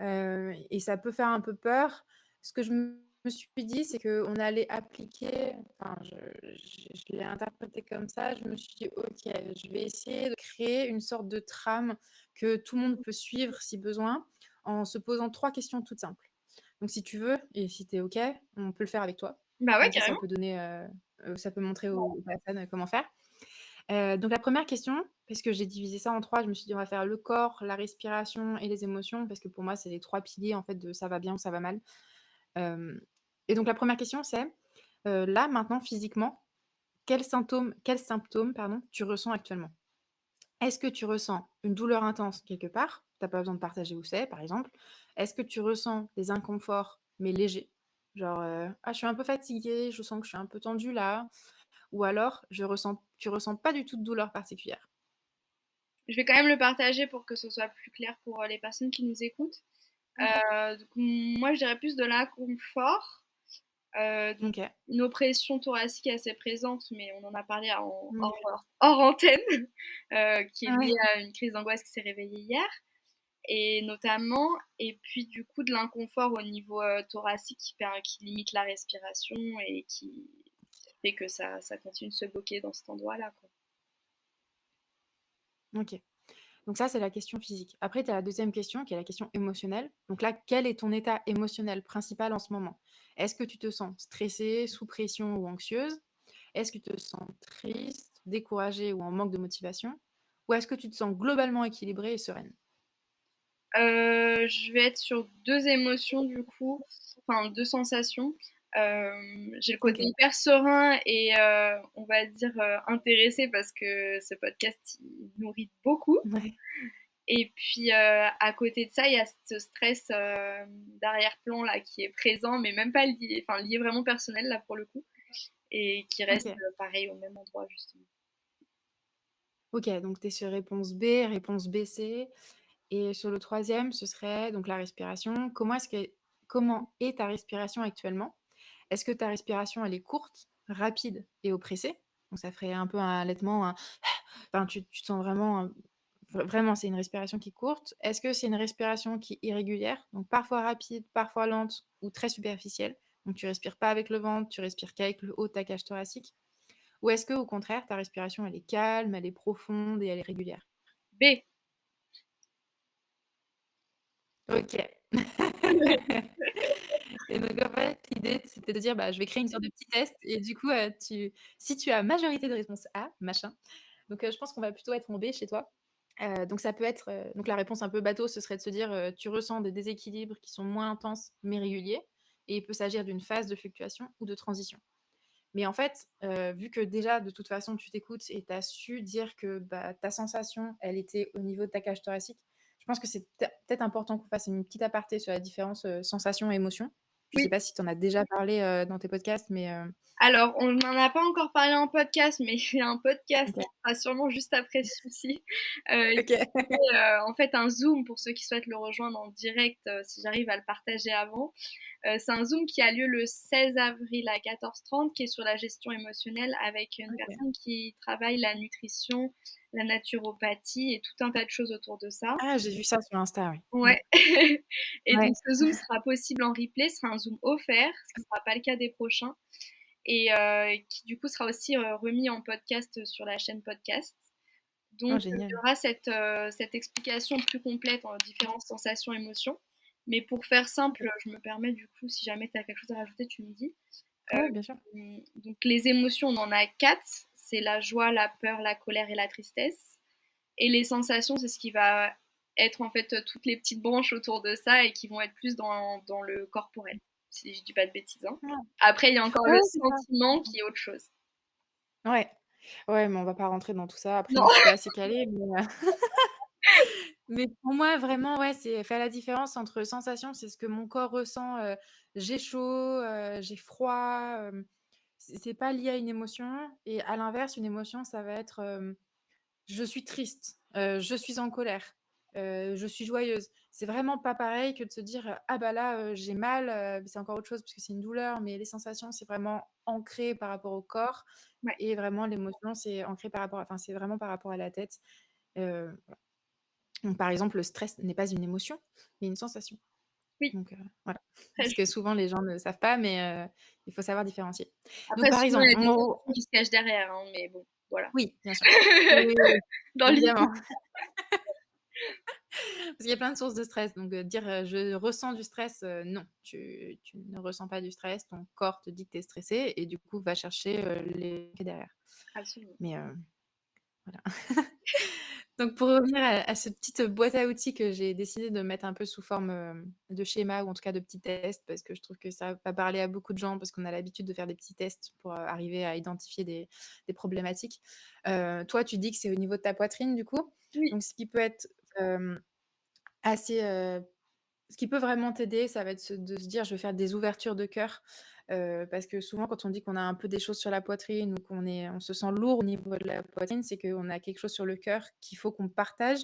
et ça peut faire un peu peur. Ce que je me suis dit, c'est qu'on allait appliquer, enfin je l'ai interprété comme ça. Je me suis dit: «OK, je vais essayer de créer une sorte de trame que tout le monde peut suivre si besoin, en se posant 3 questions toutes simples». Donc si tu veux et si tu es OK, on peut le faire avec toi. Bah ouais, Comme ça carrément. peut donner, ça peut montrer aux personnes, comment faire. Donc la première question, puisque j'ai divisé ça en 3, je me suis dit: «On va faire le corps, la respiration et les émotions», parce que pour moi, c'est les 3 piliers, en fait, de ça va bien ou ça va mal. Hem et donc la première question, c'est, là, maintenant, physiquement, quels symptômes, pardon, tu ressens actuellement? Est-ce que tu ressens une douleur intense quelque part? Tu as pas besoin de partager où c'est, par exemple. Est-ce que tu ressens des inconforts, mais légers? Genre, «Ah, je suis un peu fatiguée, je sens que je suis un peu tendue là», ou alors tu ressens pas du tout de douleur particulière? Je vais quand même le partager pour que ce soit plus clair pour les personnes qui nous écoutent. OK. Donc, moi, je dirais plus de l'inconfort, donc OK. une oppression thoracique assez présente, mais on en a parlé Ouais. hors antenne, qui est liée Ouais. à une crise d'angoisse qui s'est réveillée hier, et notamment, et puis du coup de l'inconfort au niveau thoracique qui limite la respiration et qui fait que ça continue de se bloquer dans cet endroit-là, quoi. OK. Donc ça, c'est la question physique. Après, tu as la deuxième question qui est la question émotionnelle. Donc là, quel est ton état émotionnel principal en ce moment? Est-ce que tu te sens stressée, sous pression ou anxieuse? Est-ce que tu te sens triste, découragée ou en manque de motivation? Ou est-ce que tu te sens globalement équilibrée et sereine? Je vais être sur 2 émotions du coup, enfin 2 sensations. J'ai le côté OK. hyper serein et on va dire, intéressé parce que ce podcast, il nourrit beaucoup, Ouais. et puis, à côté de ça, il y a ce stress, d'arrière-plan là qui est présent, mais même pas lié, enfin lié vraiment personnel là pour le coup, et qui reste, OK. pareil au même endroit justement. OK, donc tu es sur réponse B, C. Et sur le troisième, ce serait donc la respiration. Comment est ta respiration actuellement? Est-ce que ta respiration, elle est courte, rapide et oppressée? Donc ça ferait un peu un allaitement, enfin tu te sens vraiment, vraiment c'est une respiration qui est courte. Est-ce que c'est une respiration qui est irrégulière? Donc parfois rapide, parfois lente ou très superficielle? Donc tu respires pas avec le ventre, tu respires qu'avec le haut de ta cage thoracique? Ou est-ce que au contraire ta respiration elle est calme, elle est profonde et elle est régulière? B. OK. Et donc en fait, l'idée, c'était de dire: «Bah, je vais créer une sorte de petit test» et du coup, si tu as majorité de réponse A, machin, donc je pense qu'on va plutôt être en B chez toi. Donc ça peut être, donc la réponse un peu bateau, ce serait de se dire, tu ressens des déséquilibres qui sont moins intenses mais réguliers et il peut s'agir d'une phase de fluctuation ou de transition. Mais en fait, vu que déjà de toute façon tu t'écoutes et tu as su dire que, bah, ta sensation, elle était au niveau de ta cage thoracique, je pense que c'est peut-être important qu'on fasse une petite aparté sur la différence, sensation et émotion. Je sais Oui. pas si tu en as déjà parlé, dans tes podcasts, mais Alors, on n'en a pas encore parlé en podcast, mais il y a un podcast OK. qui sera sûrement juste après celui-ci, OK. qui fait, en fait un Zoom pour ceux qui souhaitent le rejoindre en direct, si j'arrive à le partager avant. C'est un Zoom qui a lieu le 16 avril à 14h30, qui est sur la gestion émotionnelle avec une OK. personne qui travaille la nutrition, la naturopathie et tout un tas de choses autour de ça. Ah, j'ai vu ça sur Insta, oui. Mmh. Ouais. Et Ouais. donc ce Zoom sera possible en replay, ce sera un Zoom offert, ce qui ne sera pas le cas des prochains, et qui du coup sera aussi remis en podcast sur la chaîne podcast. Oh Donc il y génial. aura cette explication plus complète en différentes sensations, émotions. Mais pour faire simple, OK. je me permets du coup, si jamais tu as quelque chose à rajouter, tu me dis. Ouais, bien sûr. Donc les émotions, on en a quatre. C'est la joie, la peur, la colère et la tristesse. Et les sensations, c'est ce qui va être en fait toutes les petites branches autour de ça et qui vont être plus dans le corporel, si je dis pas de bêtises, hein. Ah. Après, il y a encore Ouais, le c'est ça. sentiment qui est autre chose. Ouais. Ouais, mais on va pas rentrer dans tout ça. Après Non. moi, je suis pas assez calée, mais pour moi, vraiment, ouais, c'est faire la différence entre sensations, c'est ce que mon corps ressent, j'ai chaud, j'ai froid, c'est pas lié à une émotion et à l'inverse, une émotion, ça va être, je suis triste, je suis en colère. Je suis joyeuse. C'est vraiment pas pareil que de se dire, «Ah bah là, j'ai mal», c'est encore autre chose parce que c'est une douleur, mais les sensations, c'est vraiment ancré par rapport au corps Ouais, et vraiment l'émotion, c'est ancré par rapport c'est vraiment par rapport à la tête. Voilà. Donc par exemple, le stress n'est pas une émotion, mais une sensation. oui, Donc voilà. très Ce que juste. souvent les gens ne savent pas, mais il faut savoir différencier. Donc Après par souvent il exemple, y a des mon émotions qui se cachent derrière, hein, mais bon, voilà. oui, bien sûr. Oui, oui, oui, Dans l'idée. évidemment. Parce qu'il y a plein de sources de stress, donc dire, «Je ressens du stress», non, tu ne ressens pas du stress, ton corps te dit que tu es stressé et du coup va chercher, les derrière. Absolument. Mais voilà. Donc pour revenir à cette petite boîte à outils que j'ai décidé de mettre un peu sous forme, de schéma ou en tout cas de petits tests parce que je trouve que ça va parler à beaucoup de gens parce qu'on a l'habitude de faire des petits tests pour, arriver à identifier des problématiques. Toi, tu dis que c'est au niveau de ta poitrine du coup, Oui, donc ce qui peut être, assez, ce qui peut vraiment t'aider, ça va être de se dire: «Je vais faire des ouvertures de cœur», parce que souvent quand on dit qu'on a un peu des choses sur la poitrine ou on se sent lourd au niveau de la poitrine, c'est qu'on a quelque chose sur le cœur qu'il faut qu'on partage.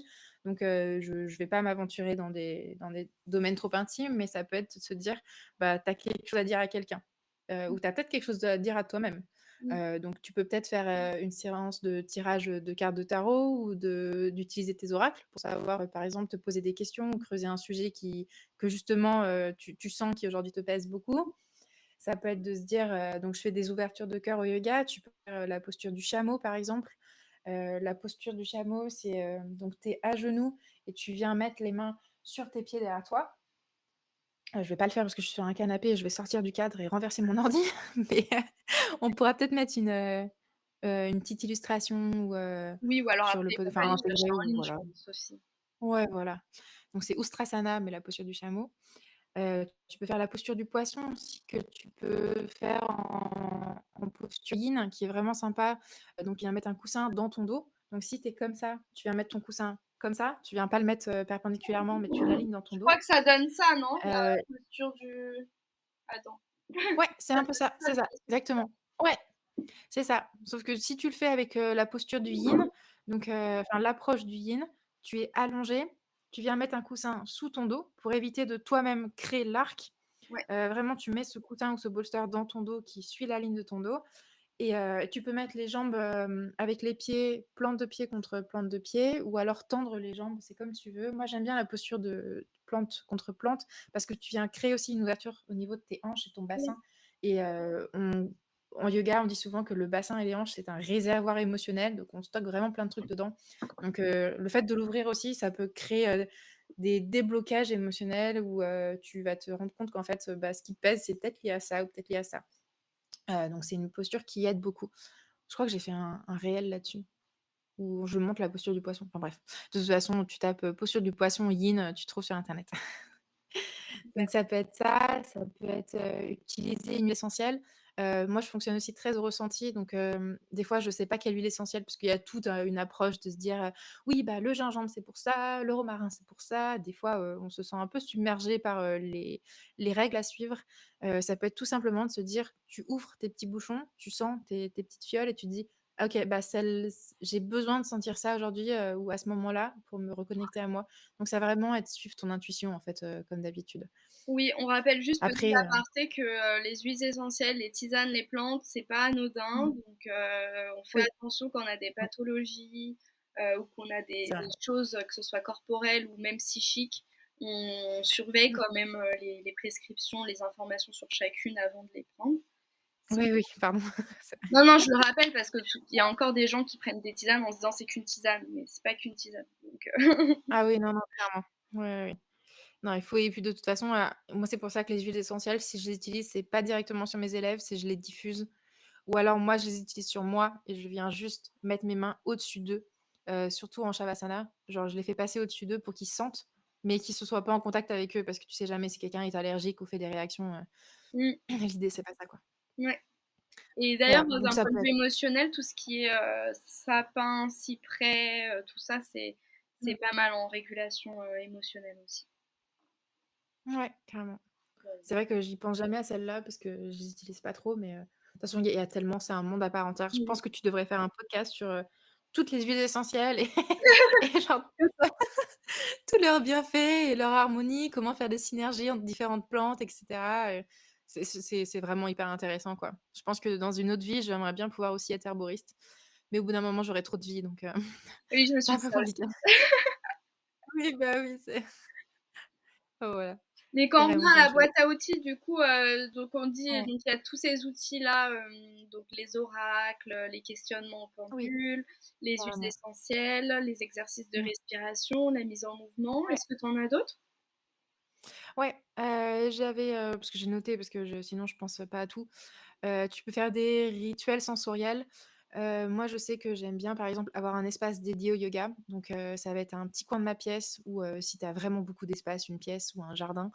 Donc je vais pas m'aventurer dans des domaines trop intimes, mais ça peut être de se dire, bah, tu as quelque chose à dire à quelqu'un, ou tu as peut-être quelque chose à dire à toi-même. mmh, Donc tu peux peut-être faire, une séance de tirage, de cartes de tarot ou d'utiliser tes oracles pour savoir, par exemple, te poser des questions ou creuser un sujet que justement, tu sens qui aujourd'hui te pèse beaucoup. Ça peut être de se dire, donc je fais des ouvertures de cœur au yoga, tu peux faire, la posture du chameau, par exemple. La posture du chameau, c'est, donc tu es à genoux et tu viens mettre les mains sur tes pieds derrière toi. Je vais pas le faire parce que je suis sur un canapé et je vais sortir du cadre et renverser mon ordi, mais on pourra peut-être mettre une petite illustration ou oui ou alors sur le après pod on va enfin aller chercher intégrer en ou ligne, je voilà. pense aussi. Ouais, voilà. Donc c'est Ustrasana, mais la posture du chameau. Tu peux faire la posture du poisson aussi que tu peux faire en posture yin qui est vraiment sympa. Donc tu viens mettre un coussin dans ton dos. Donc si tu es comme ça, tu viens mettre ton coussin comme ça, tu viens pas le mettre, perpendiculairement, mais tu l'alignes dans ton Je crois dos. que ça donne ça, non? La Heu, posture du attends. ouais, c'est Ça un peu donne ça, ça, c'est je ça, pense que c'est ça. exactement. Ouais, c'est ça. Sauf que si tu le fais avec, la posture du yin, donc enfin l'approche du yin, tu es allongé, tu viens mettre un coussin sous ton dos pour éviter de toi-même créer l'arc. Ouais, Vraiment, tu mets ce coussin ou ce bolster dans ton dos qui suit la ligne de ton dos et tu peux mettre les jambes, avec les pieds, plante de pied contre plante de pied ou alors tendre les jambes, c'est comme tu veux. Moi, j'aime bien la posture de plante contre plante parce que tu viens créer aussi une ouverture au niveau de tes hanches et ton oui, bassin et on en yoga, on dit souvent que le bassin et les hanches, c'est un réservoir émotionnel, donc on stocke vraiment plein de trucs dedans. Donc le fait de l'ouvrir aussi, ça peut créer, des déblocages émotionnels où, tu vas te rendre compte qu'en fait, bah, ce qui te pèse, c'est peut-être lié à ça ou peut-être lié à ça. Donc c'est une posture qui aide beaucoup. Je crois que j'ai fait un réel là-dessus, où je montre la posture du poisson. Enfin bref, de toute façon, tu tapes, posture du poisson yin, tu trouves sur internet. super. Donc ça peut être ça, ça peut être, utiliser une huile essentielle. Moi, je fonctionne aussi très au ressenti, donc des fois, je sais pas quelle huile essentielle parce qu'il y a toute, une approche de se dire, «Oui, bah, le gingembre, c'est pour ça, le romarin, c'est pour ça». Des fois, on se sent un peu submergé par, les règles à suivre. Ça peut être tout simplement de se dire, tu ouvres tes petits bouchons, tu sens tes petites fioles et tu te dis: «Ah OK, bah, celle j'ai besoin de sentir ça aujourd'hui, ou à ce moment-là pour me reconnecter à moi». Donc ça va vraiment être suivre ton intuition, en fait, comme d'habitude. Oui, on rappelle juste petit Après, aparté que, les huiles essentielles, les tisanes, les plantes, c'est pas anodin, mmh, donc on fait oui, attention quand on a des mmh, pathologies, ou qu'on a c'est des vrai. choses, que ce soit corporelles ou même psychiques. On surveille Mmh. quand même, les prescriptions, les informations sur chacune avant de les prendre. C'est Oui, oui, pardon. C'est non, non, je le rappelle parce que tout il y a encore des gens qui prennent des tisanes en se disant: «C'est qu'une tisane», mais c'est pas qu'une tisane, donc ah oui, non, non, clairement. Ouais, ouais, ouais. Non, il faut et puis de toute façon, moi, c'est pour ça que les huiles essentielles, si je les utilise, c'est pas directement sur mes élèves, c'est je les diffuse ou alors moi, je les utilise sur moi et je viens juste mettre mes mains au-dessus d'eux, surtout en shavasana. Genre, je les fais passer au-dessus d'eux pour qu'ils sentent, mais qu'ils se soient pas en contact avec eux parce que tu sais jamais si quelqu'un est allergique ou fait des réactions, mmh, l'idée, c'est pas ça, quoi. ouais. Et d'ailleurs, Voilà, donc dans un ça point peut de vue être émotionnel, tout ce qui est, sapin, cyprès, tout ça, c'est mmh, pas mal en régulation, émotionnelle aussi. ouais, carrément. Ouais. C'est vrai que j'y pense jamais à celle-là parce que je les utilise pas trop, mais de toute façon, il y a tellement c'est un monde à part entière. Je pense Oui. que tu devrais faire un podcast sur, toutes les huiles essentielles et et genre tous leurs bienfaits et leur harmonie, comment faire des synergies entre différentes plantes et cetera, c'est vraiment hyper intéressant, quoi. Je pense que dans une autre vie, j'aimerais bien pouvoir aussi être herboriste, mais au bout d'un moment, j'aurais trop de vie donc Oui, je me c'est suis un dit peu ça compliqué. aussi. Oui, bah, oui, c'est voilà, Mais c'est quand on vraiment vient à plein de la choses. boîte à outils, du coup, donc on dit Ouais, donc il y a tous ces outils-là, donc les oracles, les questionnements en oui, pendule, les huiles carrément. essentielles, les exercices de Mmh. respiration, la mise en mouvement. Ouais, Est-ce que tu en as d'autres? ouais, j'avais, parce que j'ai noté parce que sinon je pense pas à tout. Tu peux faire des rituels sensoriels. Moi, je sais que j'aime bien, par exemple, avoir un espace dédié au yoga. Donc, ça va être un petit coin de ma pièce ou, si tu as vraiment beaucoup d'espace, une pièce ou un jardin,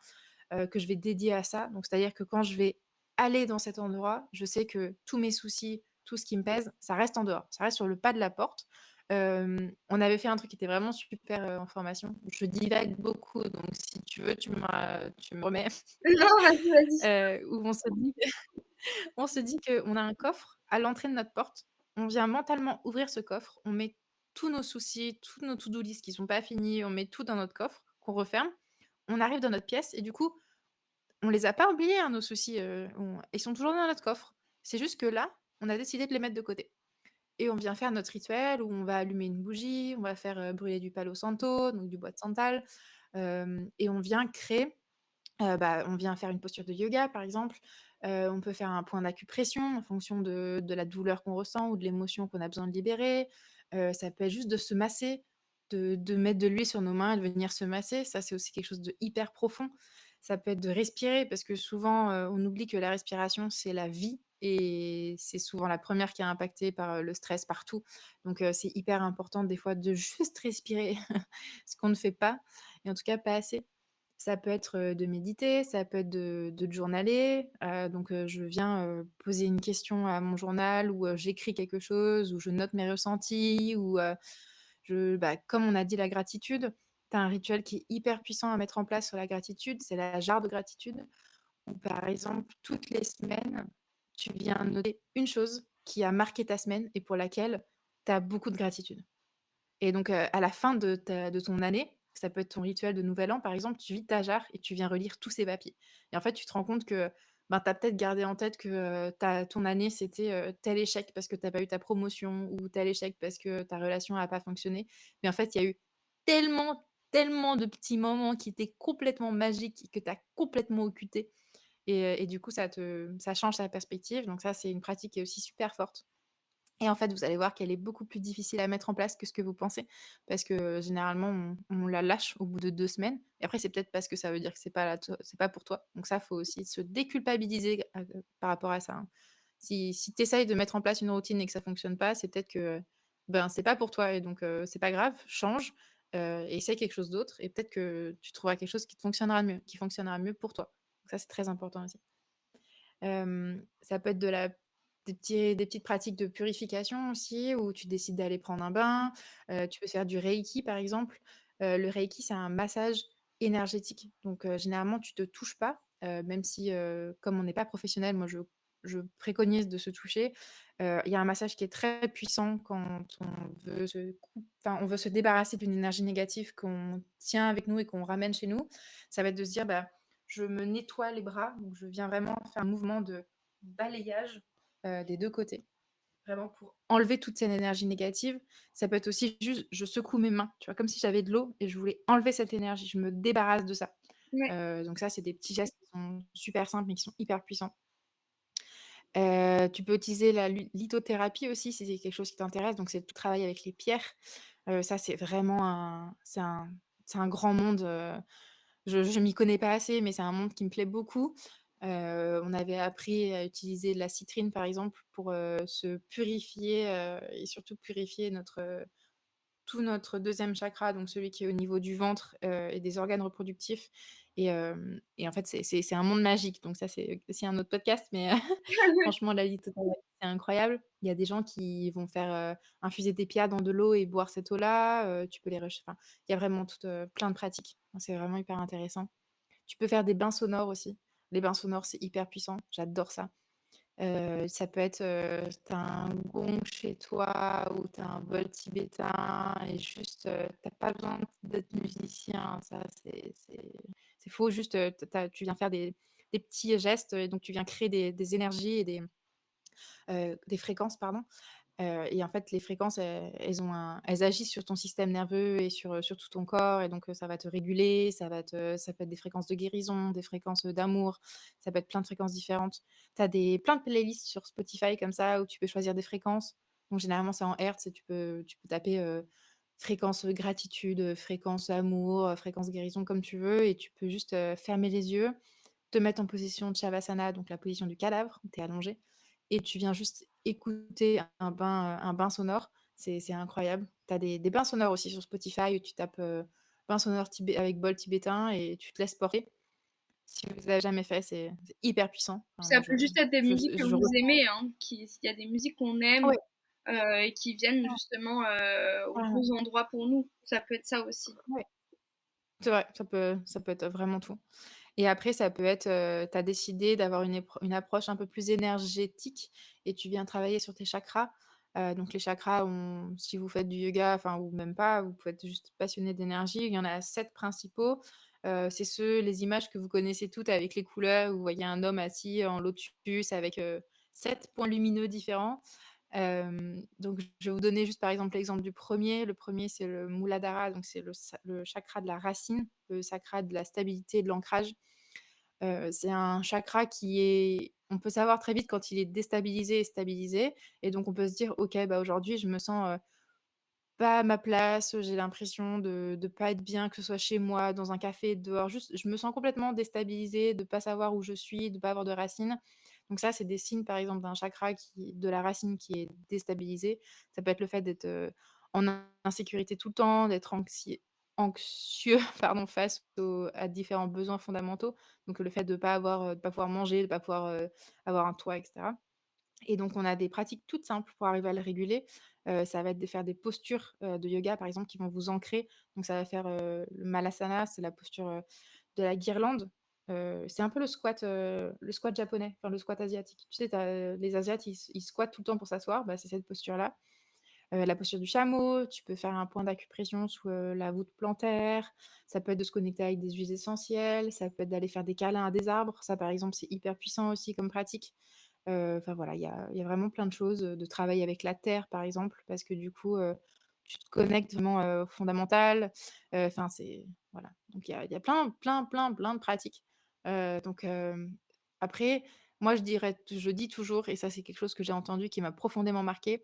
que je vais dédier à ça. Donc, c'est-à-dire que quand je vais aller dans cet endroit, je sais que tous mes soucis, tout ce qui me pèse, ça reste en dehors. Ça reste sur le pas de la porte. On avait fait un truc qui était vraiment super, en formation. Je divague beaucoup, donc si tu veux, tu me remets. Non, vas-y, vas-y. Où on se dit qu'on a un coffre à l'entrée de notre porte. On vient mentalement ouvrir ce coffre, on met tous nos soucis, tous nos to-do list qui sont pas finis, on met tout dans notre coffre qu'on referme. On arrive dans notre pièce et du coup, on les a pas oubliés, hein, nos soucis, ils sont toujours dans notre coffre. C'est juste que là, on a décidé de les mettre de côté et on vient faire notre rituel où on va allumer une bougie, on va faire, brûler du palo santo, donc du bois de santal, et on vient créer. On vient faire une posture de yoga, par exemple. On peut faire un point d'acupression en fonction de la douleur qu'on ressent ou de l'émotion qu'on a besoin de libérer. Ça peut être juste de se masser, de mettre de l'huile sur nos mains et de venir se masser. Ça, c'est aussi quelque chose de hyper profond. Ça peut être de respirer parce que souvent, on oublie que la respiration, c'est la vie et c'est souvent la première qui est impactée par, le stress partout. Donc c'est hyper important des fois de juste respirer, ce qu'on ne fait pas et en tout cas pas assez. Ça peut être, de méditer, ça peut être de journaler, donc je viens, poser une question à mon journal ou j'écris quelque chose ou je note mes ressentis ou comme on a dit la gratitude, tu as un rituel qui est hyper puissant à mettre en place sur la gratitude, c'est la jarre de gratitude où par exemple toutes les semaines, tu viens noter une chose qui a marqué ta semaine et pour laquelle tu as beaucoup de gratitude. Et donc, à la fin de ton année, ça peut être ton rituel de nouvel an, par exemple, tu vides ta jarre et tu viens relire tous ces papiers. Et en fait, tu te rends compte que, ben, tu as peut-être gardé en tête que, ta ton année, c'était, tel échec parce que tu as pas eu ta promotion ou tel échec parce que ta relation a pas fonctionné. Mais en fait, il y a eu tellement, tellement de petits moments qui étaient complètement magiques et que tu as complètement occultés et du coup, ça change ta perspective. Donc ça, c'est une pratique qui est aussi super forte. Et en fait, vous allez voir qu'elle est beaucoup plus difficile à mettre en place que ce que vous pensez. Parce que généralement, on la lâche au bout de 2 semaines et après c'est peut-être parce que ça veut dire que c'est pas pour toi. Donc ça, faut aussi se déculpabiliser, par rapport à ça, hein. Si tu essayes de mettre en place une routine et que ça fonctionne pas, c'est peut-être que, ben, c'est pas pour toi et donc c'est pas grave, change, et essaye quelque chose d'autre et peut-être que tu trouveras quelque chose qui fonctionnera mieux pour toi. Donc ça, c'est très important aussi. Ça peut être des petites pratiques de purification aussi, où tu décides d'aller prendre un bain. Tu peux faire du reiki, par exemple. Le reiki, c'est un massage énergétique. Donc, généralement, tu te touches pas, même si, comme on n'est pas professionnel, moi, je préconise de se toucher. Il y a un massage qui est très puissant quand on veut se débarrasser d'une énergie négative qu'on tient avec nous et qu'on ramène chez nous. Ça va être de se dire: «Bah, je me nettoie les bras, donc je viens vraiment faire un mouvement de balayage, des 2 côtés, vraiment pour enlever toute cette énergie négative. Ça peut être aussi juste, je secoue mes mains, tu vois? Comme si j'avais de l'eau et je voulais enlever cette énergie, je me débarrasse de ça. Ouais. Donc ça, c'est des petits gestes qui sont super simples, mais qui sont hyper puissants. Tu peux utiliser la lithothérapie aussi si c'est quelque chose qui t'intéresse, donc c'est tout travail avec les pierres. Ça, c'est vraiment c'est un grand monde, je m'y connais pas assez, mais c'est un monde qui me plaît beaucoup. On avait appris à utiliser de la citrine, par exemple, pour, se purifier, et surtout purifier tout notre deuxième chakra, donc celui qui est au niveau du ventre, et des organes reproductifs et en fait, c'est un monde magique, donc ça, c'est aussi un autre podcast, mais franchement, la lithothérapie, c'est incroyable. Il y a des gens qui vont faire, infuser des pierres dans de l'eau et boire cette eau-là, tu peux les enfin, il y a vraiment plein de pratiques. C'est vraiment hyper intéressant. Tu peux faire des bains sonores aussi. Les bains sonores, c'est hyper puissant, j'adore ça. Ça peut être, tu un gong chez toi ou tu un bol tibétain et juste, tu pas besoin d'être musicien, ça c'est faux, juste, tu viens faire des petits gestes et donc tu viens créer des énergies et des fréquences, pardon. Et en fait, les fréquences, elles agissent sur ton système nerveux et sur tout ton corps et donc ça va te réguler, ça peut être des fréquences de guérison, des fréquences, d'amour, ça peut être plein de fréquences différentes. Tu as plein de playlists sur Spotify comme ça où tu peux choisir des fréquences. Donc généralement, c'est en hertz et tu peux taper, fréquence, gratitude, fréquence amour, fréquence guérison comme tu veux et tu peux juste, fermer les yeux, te mettre en position de Shavasana, donc la position du cadavre, où tu es allongé et tu viens juste écouter un bain sonore. C'est incroyable. Tu as des bains sonores aussi sur Spotify où tu tapes, bain sonore avec bol tibétain et tu te laisses porter. Si vous avez jamais fait, c'est hyper puissant. Enfin Ça moi peut juste être des musiques que je vous ressens aimez, hein, qui s'il y a des musiques qu'on aime, ouais, et qui viennent justement, aux carrément, bons endroits pour nous. Ça peut être ça aussi. ouais. C'est vrai, ça peut être vraiment tout. Et après, ça peut être, tu as décidé d'avoir une approche un peu plus énergétique et tu viens travailler sur tes chakras. Donc les chakras, si vous faites du yoga, enfin ou même pas, vous pouvez être juste passionné d'énergie. Il y en a 7 principaux. C'est les images que vous connaissez toutes avec les couleurs où vous voyez un homme assis en lotus avec, 7 points lumineux différents. Donc je vais vous donner juste par exemple l'exemple du premier. Le premier c'est le Muladhara, donc c'est le chakra de la racine, le chakra de la stabilité et de l'ancrage. C'est un chakra on peut savoir très vite quand il est déstabilisé et stabilisé et donc on peut se dire: «OK, bah, aujourd'hui je me sens, pas à ma place, j'ai l'impression de pas être bien, que ce soit chez moi, dans un café, dehors, juste je me sens complètement déstabilisée, de pas savoir où je suis, de pas avoir de racines». Donc ça, c'est des signes, par exemple, d'un chakra de la racine qui est déstabilisé. Ça peut être le fait d'être, en insécurité tout le temps, d'être anxieux, pardon, face à différents besoins fondamentaux. Donc le fait de pas pouvoir manger, de pas pouvoir, avoir un toit et cetera. Et donc on a des pratiques toutes simples pour arriver à le réguler. Ça va être de faire des postures, de yoga, par exemple, qui vont vous ancrer. Donc ça va faire, le malasana, c'est la posture, de la guirlande. C'est un peu le squat japonais, enfin le squat asiatique. Tu sais, les asiates, ils squattent tout le temps pour s'asseoir, bah, c'est cette posture-là. La posture du chameau, tu peux faire un point d'acupression sous, la voûte plantaire. Ça peut être de se connecter avec des huiles essentielles, ça peut être d'aller faire des câlins à des arbres. Ça, par exemple, c'est hyper puissant aussi comme pratique. Enfin voilà, il y a vraiment plein de choses, de travailler avec la terre, par exemple, parce que du coup, tu te connectes vraiment, au fondamental. Enfin c'est voilà, donc il y a plein, plein, plein, plein de pratiques. Donc après, moi je dis toujours et ça c'est quelque chose que j'ai entendu qui m'a profondément marqué.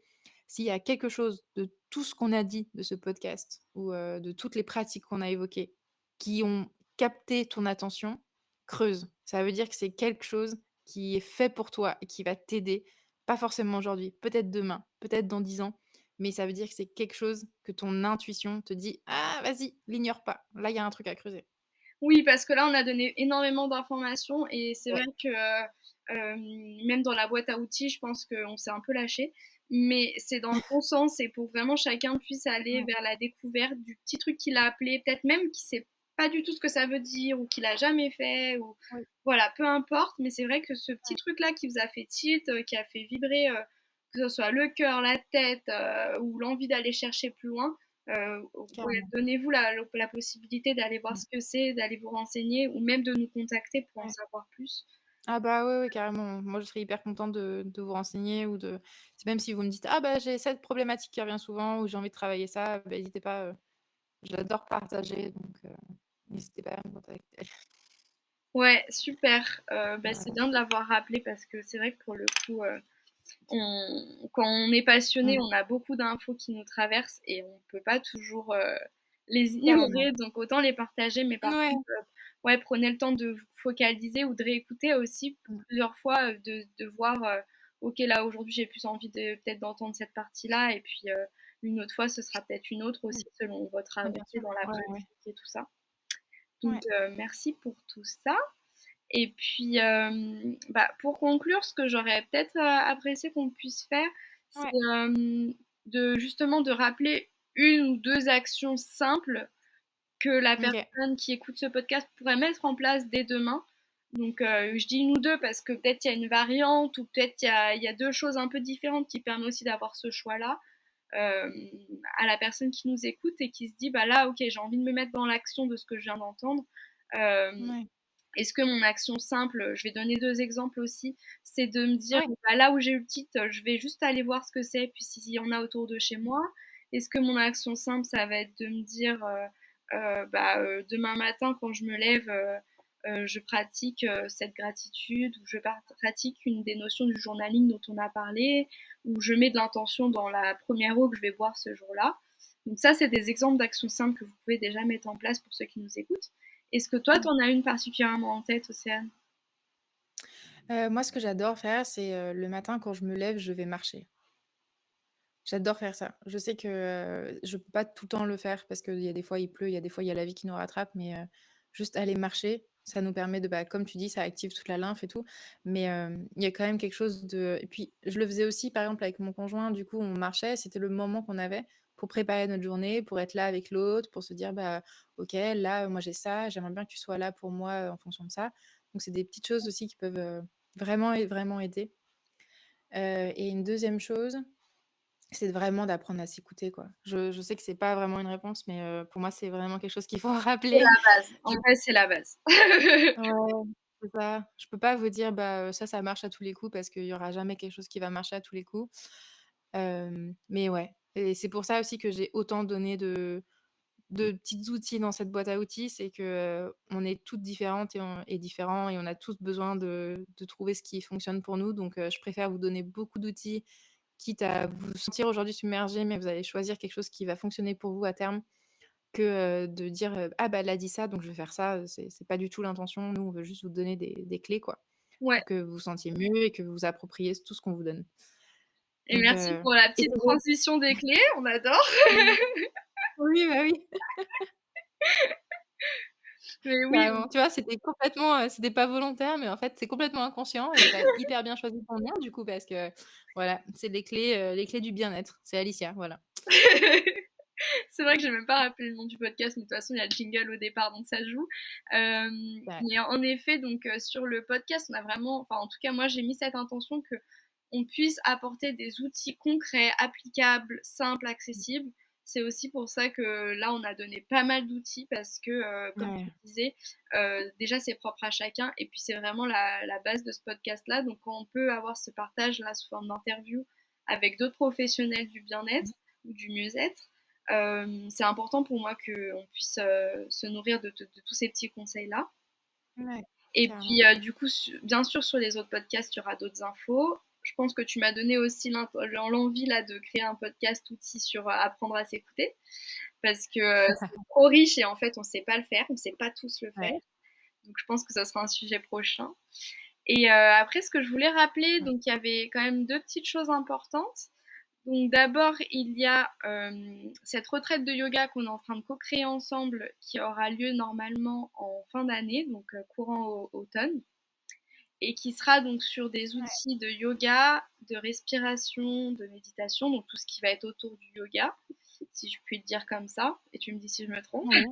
S'il y a quelque chose de tout ce qu'on a dit de ce podcast ou, de toutes les pratiques qu'on a évoquées, qui ont capté ton attention, creuse. Ça veut dire que c'est quelque chose qui est fait pour toi et qui va t'aider. Pas forcément aujourd'hui, peut-être demain, peut-être dans 10 ans, mais ça veut dire que c'est quelque chose que ton intuition te dit: «Ah vas-y, l'ignore pas, là il y a un truc à creuser». Oui, parce que là, on a donné énormément d'informations et c'est Ouais, vrai que, même dans la boîte à outils, je pense qu'on s'est un peu lâché. Mais c'est dans le bon sens et pour vraiment chacun puisse aller ouais, vers la découverte du petit truc qu'il a appelé, peut-être même qu'il sait pas du tout ce que ça veut dire ou qu'il a jamais fait ou ouais, voilà, peu importe. Mais c'est vrai que ce petit ouais, truc-là qui vous a fait tilt, qui a fait vibrer, que ce soit le cœur, la tête, ou l'envie d'aller chercher plus loin, ouais, carrément. donnez-vous la possibilité d'aller voir Mmh, ce que c'est, d'aller vous renseigner ou même de nous contacter pour en ouais. savoir plus. Ah bah, ouais, ouais, carrément. Moi, je serais hyper contente de vous renseigner ou même si vous me dites: «Ah bah, j'ai cette problématique qui revient souvent» ou «J'ai envie de travailler ça», bah, hésitez pas, j'adore partager donc n'hésitez pas à me contacter. Ouais, super. Bah, c'est Voilà. bien de l'avoir rappelé parce que c'est vrai que pour le coup, quand on est passionné, Mmh, on a beaucoup d'infos qui nous traversent et on peut pas toujours les carrément. ignorer, donc autant les partager. Mais par Ouais. contre, ouais, prenez le temps de vous focaliser ou de réécouter aussi Mmh, plusieurs fois, de voir, ok, là aujourd'hui j'ai plus envie de peut-être d'entendre cette partie-là, et puis une autre fois ce sera peut-être une autre mmh. aussi selon votre Ouais, bien avancée sûr. dans la Ouais, ouais. pratique et tout ça. Donc Ouais, merci pour tout ça. Et puis, bah, pour conclure, ce que j'aurais peut-être, apprécié qu'on puisse faire, c'est, ouais, de justement de rappeler une ou 2 actions simples que la OK. personne qui écoute ce podcast pourrait mettre en place dès demain. Donc, je dis une ou deux parce que peut-être il y a une variante ou peut-être il y a deux choses un peu différentes qui permettent aussi d'avoir ce choix-là euh, à la personne qui nous écoute et qui se dit, bah là, ok, j'ai envie de me mettre dans l'action de ce que je viens d'entendre. Euh, Ouais. Est-ce que mon action simple, je vais donner deux exemples aussi, c'est de me dire, Ouais. bah, là où j'ai eu le titre, je vais juste aller voir ce que c'est, puis s'il y en a autour de chez moi. Est-ce que mon action simple, ça va être de me dire, demain matin, quand je me lève, je pratique cette gratitude, ou je pratique une des notions du journaling dont on a parlé, ou je mets de l'intention dans la première eau que je vais boire ce jour-là. Donc ça, c'est des exemples d'actions simples que vous pouvez déjà mettre en place pour ceux qui nous écoutent. Est-ce que toi, tu en as une particulièrement en tête, Océane? Moi, ce que j'adore faire, c'est, le matin quand je me lève, je vais marcher. J'adore faire ça. Je sais que, je peux pas tout le temps le faire parce qu'il y a des fois il pleut, il y a des fois il y a la vie qui nous rattrape, mais juste aller marcher, ça nous permet de, bah, comme tu dis, ça active toute la lymphe et tout, mais il y a quand même quelque chose de et puis je le faisais aussi, par exemple, avec mon conjoint, du coup, on marchait, c'était le moment qu'on avait pour préparer notre journée, pour être là avec l'autre, pour se dire: «Bah, OK, là, moi j'ai ça, j'aimerais bien que tu sois là pour moi, en fonction de ça». Donc c'est des petites choses aussi qui peuvent, vraiment aider. Et une deuxième chose, c'est vraiment d'apprendre à s'écouter, quoi. Je sais que c'est pas vraiment une réponse, mais pour moi, c'est vraiment quelque chose qu'il faut C'est rappeler. la base. En Je vrai, c'est la base. Ouais, c'est ça. Je peux pas vous dire: «Bah, ça marche à tous les coups» parce qu'il y aura jamais quelque chose qui va marcher à tous les coups. Mais ouais, et c'est pour ça aussi que j'ai autant donné de petits outils dans cette boîte à outils. C'est que, on est toutes différentes et différents et on a tous besoin de trouver ce qui fonctionne pour nous. Donc je préfère vous donner beaucoup d'outils, quitte à vous sentir aujourd'hui submergé, mais vous allez choisir quelque chose qui va fonctionner pour vous à terme, que, de dire, «Ah bah, elle a dit ça, donc je vais faire ça». C'est pas du tout l'intention. Nous, on veut juste vous donner des clés, quoi, Ouais. pour que vous vous sentiez mieux et que vous vous appropriez tout ce qu'on vous donne. Et Donc merci pour la et petite transition des clés, on adore. oui, bah, oui. Mais oui, Carrément. Tu vois, c'était pas volontaire, mais en fait, c'est complètement inconscient et tu as hyper bien choisi ton nom du coup parce que voilà, c'est les clés du bien-être. C'est Alicia, voilà. c'est vrai que j'ai même pas rappelé le nom du podcast, mais de toute façon, il y a le jingle au départ, donc ça joue. Ouais, Mais en effet, donc sur le podcast, on a vraiment, enfin en tout cas moi j'ai mis cette intention que on puisse apporter des outils concrets, applicables, simples, accessibles. C'est aussi pour ça que là, on a donné pas mal d'outils parce que, comme tu ouais, le disais, déjà c'est propre à chacun et puis c'est vraiment la base de ce podcast-là. Donc quand on peut avoir ce partage-là sous forme d'interview avec d'autres professionnels du bien-être ou du mieux-être, c'est important pour moi qu'on puisse se nourrir de tous ces petits conseils-là. ouais, Et carrément. puis, du coup, bien sûr, sur les autres podcasts, il y aura d'autres infos. Je pense que tu m'as donné aussi l'envie là de créer un podcast outil sur apprendre à s'écouter parce que c'est trop riche et en fait, on ne sait pas le faire, on ne sait pas tous le faire. Ouais, Donc, je pense que ça sera un sujet prochain. Et après, ce que je voulais rappeler, ouais, donc il y avait quand même deux petites choses importantes. Donc d'abord, il y a cette retraite de yoga qu'on est en train de co-créer ensemble qui aura lieu normalement en fin d'année, donc courant automne et qui sera donc sur des ouais. outils de yoga, de respiration, de méditation, donc tout ce qui va être autour du yoga, si je puis le dire comme ça, et tu me dis si je me trompe, Oui,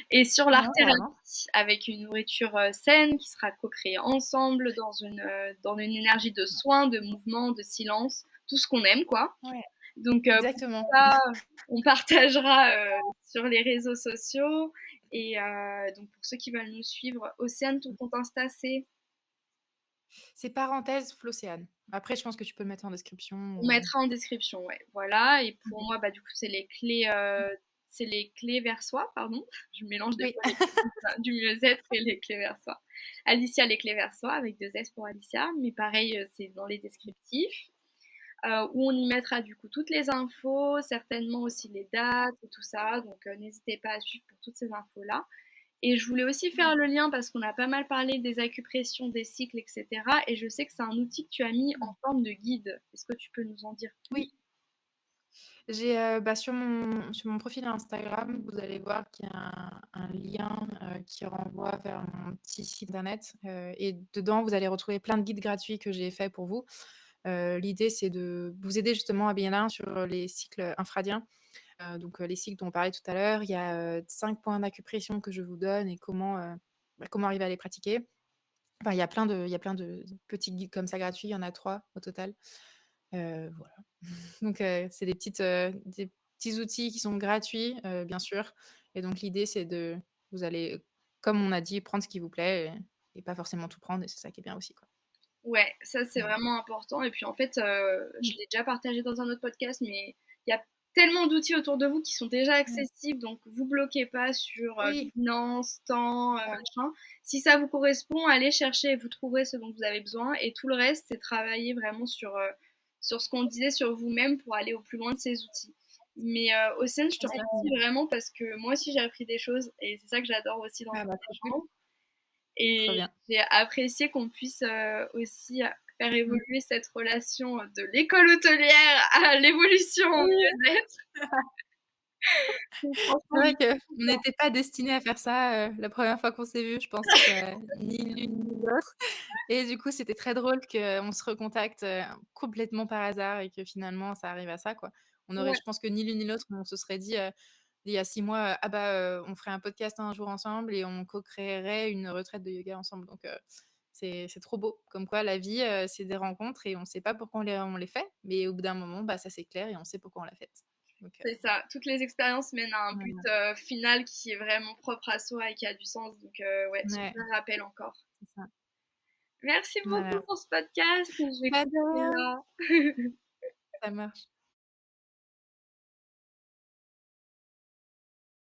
et sur non, carrément. l'art-thérapie, avec une nourriture saine qui sera co-créée ensemble dans une énergie de soin, de mouvement, de silence, tout ce qu'on aime, quoi. Ouais, Donc pour exactement. ça, on partagera sur les réseaux sociaux, et donc pour ceux qui veulent nous suivre, Océane, ton compte Insta, c'est... C'est parenthèse Flocéane. Après, je pense que tu peux le mettre en description On ou mettra en description, ouais. Voilà. Et pour mmh. moi, bah, du coup, c'est les clés vers soi, pardon. Je mélange des Oui. fois les clés du mieux-être et les clés vers soi. Alicia, les clés vers soi, avec deux S pour Alicia. Mais pareil, c'est dans les descriptifs. Où on y mettra du coup toutes les infos, certainement aussi les dates et tout ça. Donc, n'hésitez pas à suivre pour toutes ces infos-là. Et je voulais aussi faire le lien parce qu'on a pas mal parlé des acupressions, des cycles, etc. Et je sais que c'est un outil que tu as mis en forme de guide. Est-ce que tu peux nous en dire plus? Oui, j'ai, bah, sur mon profil Instagram, vous allez voir qu'il y a un lien, qui renvoie vers mon petit site internet, et dedans, vous allez retrouver plein de guides gratuits que j'ai faits pour vous. L'idée, c'est de vous aider justement à bien sur les cycles infradiens, donc les cycles dont on parlait tout à l'heure. Il y a, 5 points d'acupression que je vous donne et comment arriver à les pratiquer. Enfin, il y a plein de petits guides comme ça gratuits, il y en a 3 au total. Voilà. Donc c'est des petits outils qui sont gratuits, bien sûr et donc l'idée c'est de vous allez, comme on a dit, prendre ce qui vous plaît et pas forcément tout prendre et c'est ça qui est bien aussi, quoi. Ouais, ça c'est Voilà. vraiment important. Et puis en fait, je Mmh. l'ai déjà partagé dans un autre podcast, mais il y a tellement d'outils autour de vous qui sont déjà Ouais. accessibles, donc vous bloquez pas sur Oui, finance, temps, c'est ça. machin. Si ça vous correspond, allez chercher et vous trouverez ce dont vous avez besoin. Et tout le reste, c'est travailler vraiment sur ce qu'on disait sur vous-même pour aller au plus loin de ces outils. Mais Océane, je te Exactement. remercie vraiment parce que moi aussi j'ai appris des choses et c'est ça que j'adore aussi dans Ah cet bah, trop cool, échange. trop Et bien. j'ai apprécié qu'on puisse aussi faire Mmh. évoluer cette relation de l'école hôtelière à l'évolution au Oui. mieux-être. Donc C'est franchement, je vrai suis qu'on contente. n'était pas destinés à faire ça, la première fois qu'on s'est vus, je pense, ni l'une ni l'autre et du coup, c'était très drôle qu'on se recontacte, complètement par hasard et que finalement ça arrive à ça, quoi. On aurait Ouais, je pense que ni l'une ni l'autre, on se serait dit, il y a 6 mois, «Ah bah, on ferait un podcast un jour ensemble et on co-créerait une retraite de yoga ensemble», donc c'est trop beau. Comme quoi la vie, c'est des rencontres et on sait pas pourquoi on les fait, mais au bout d'un moment, bah, ça s'éclaire et on sait pourquoi on l'a faite. Donc c'est ça. Toutes les expériences mènent à un but voilà. final qui est vraiment propre à soi et qui a du sens. Donc ouais, Ouais, super rappel encore. c'est ça. Merci beaucoup Voilà. pour ce podcast. Je vais Bah, de couper rien, là. ça marche.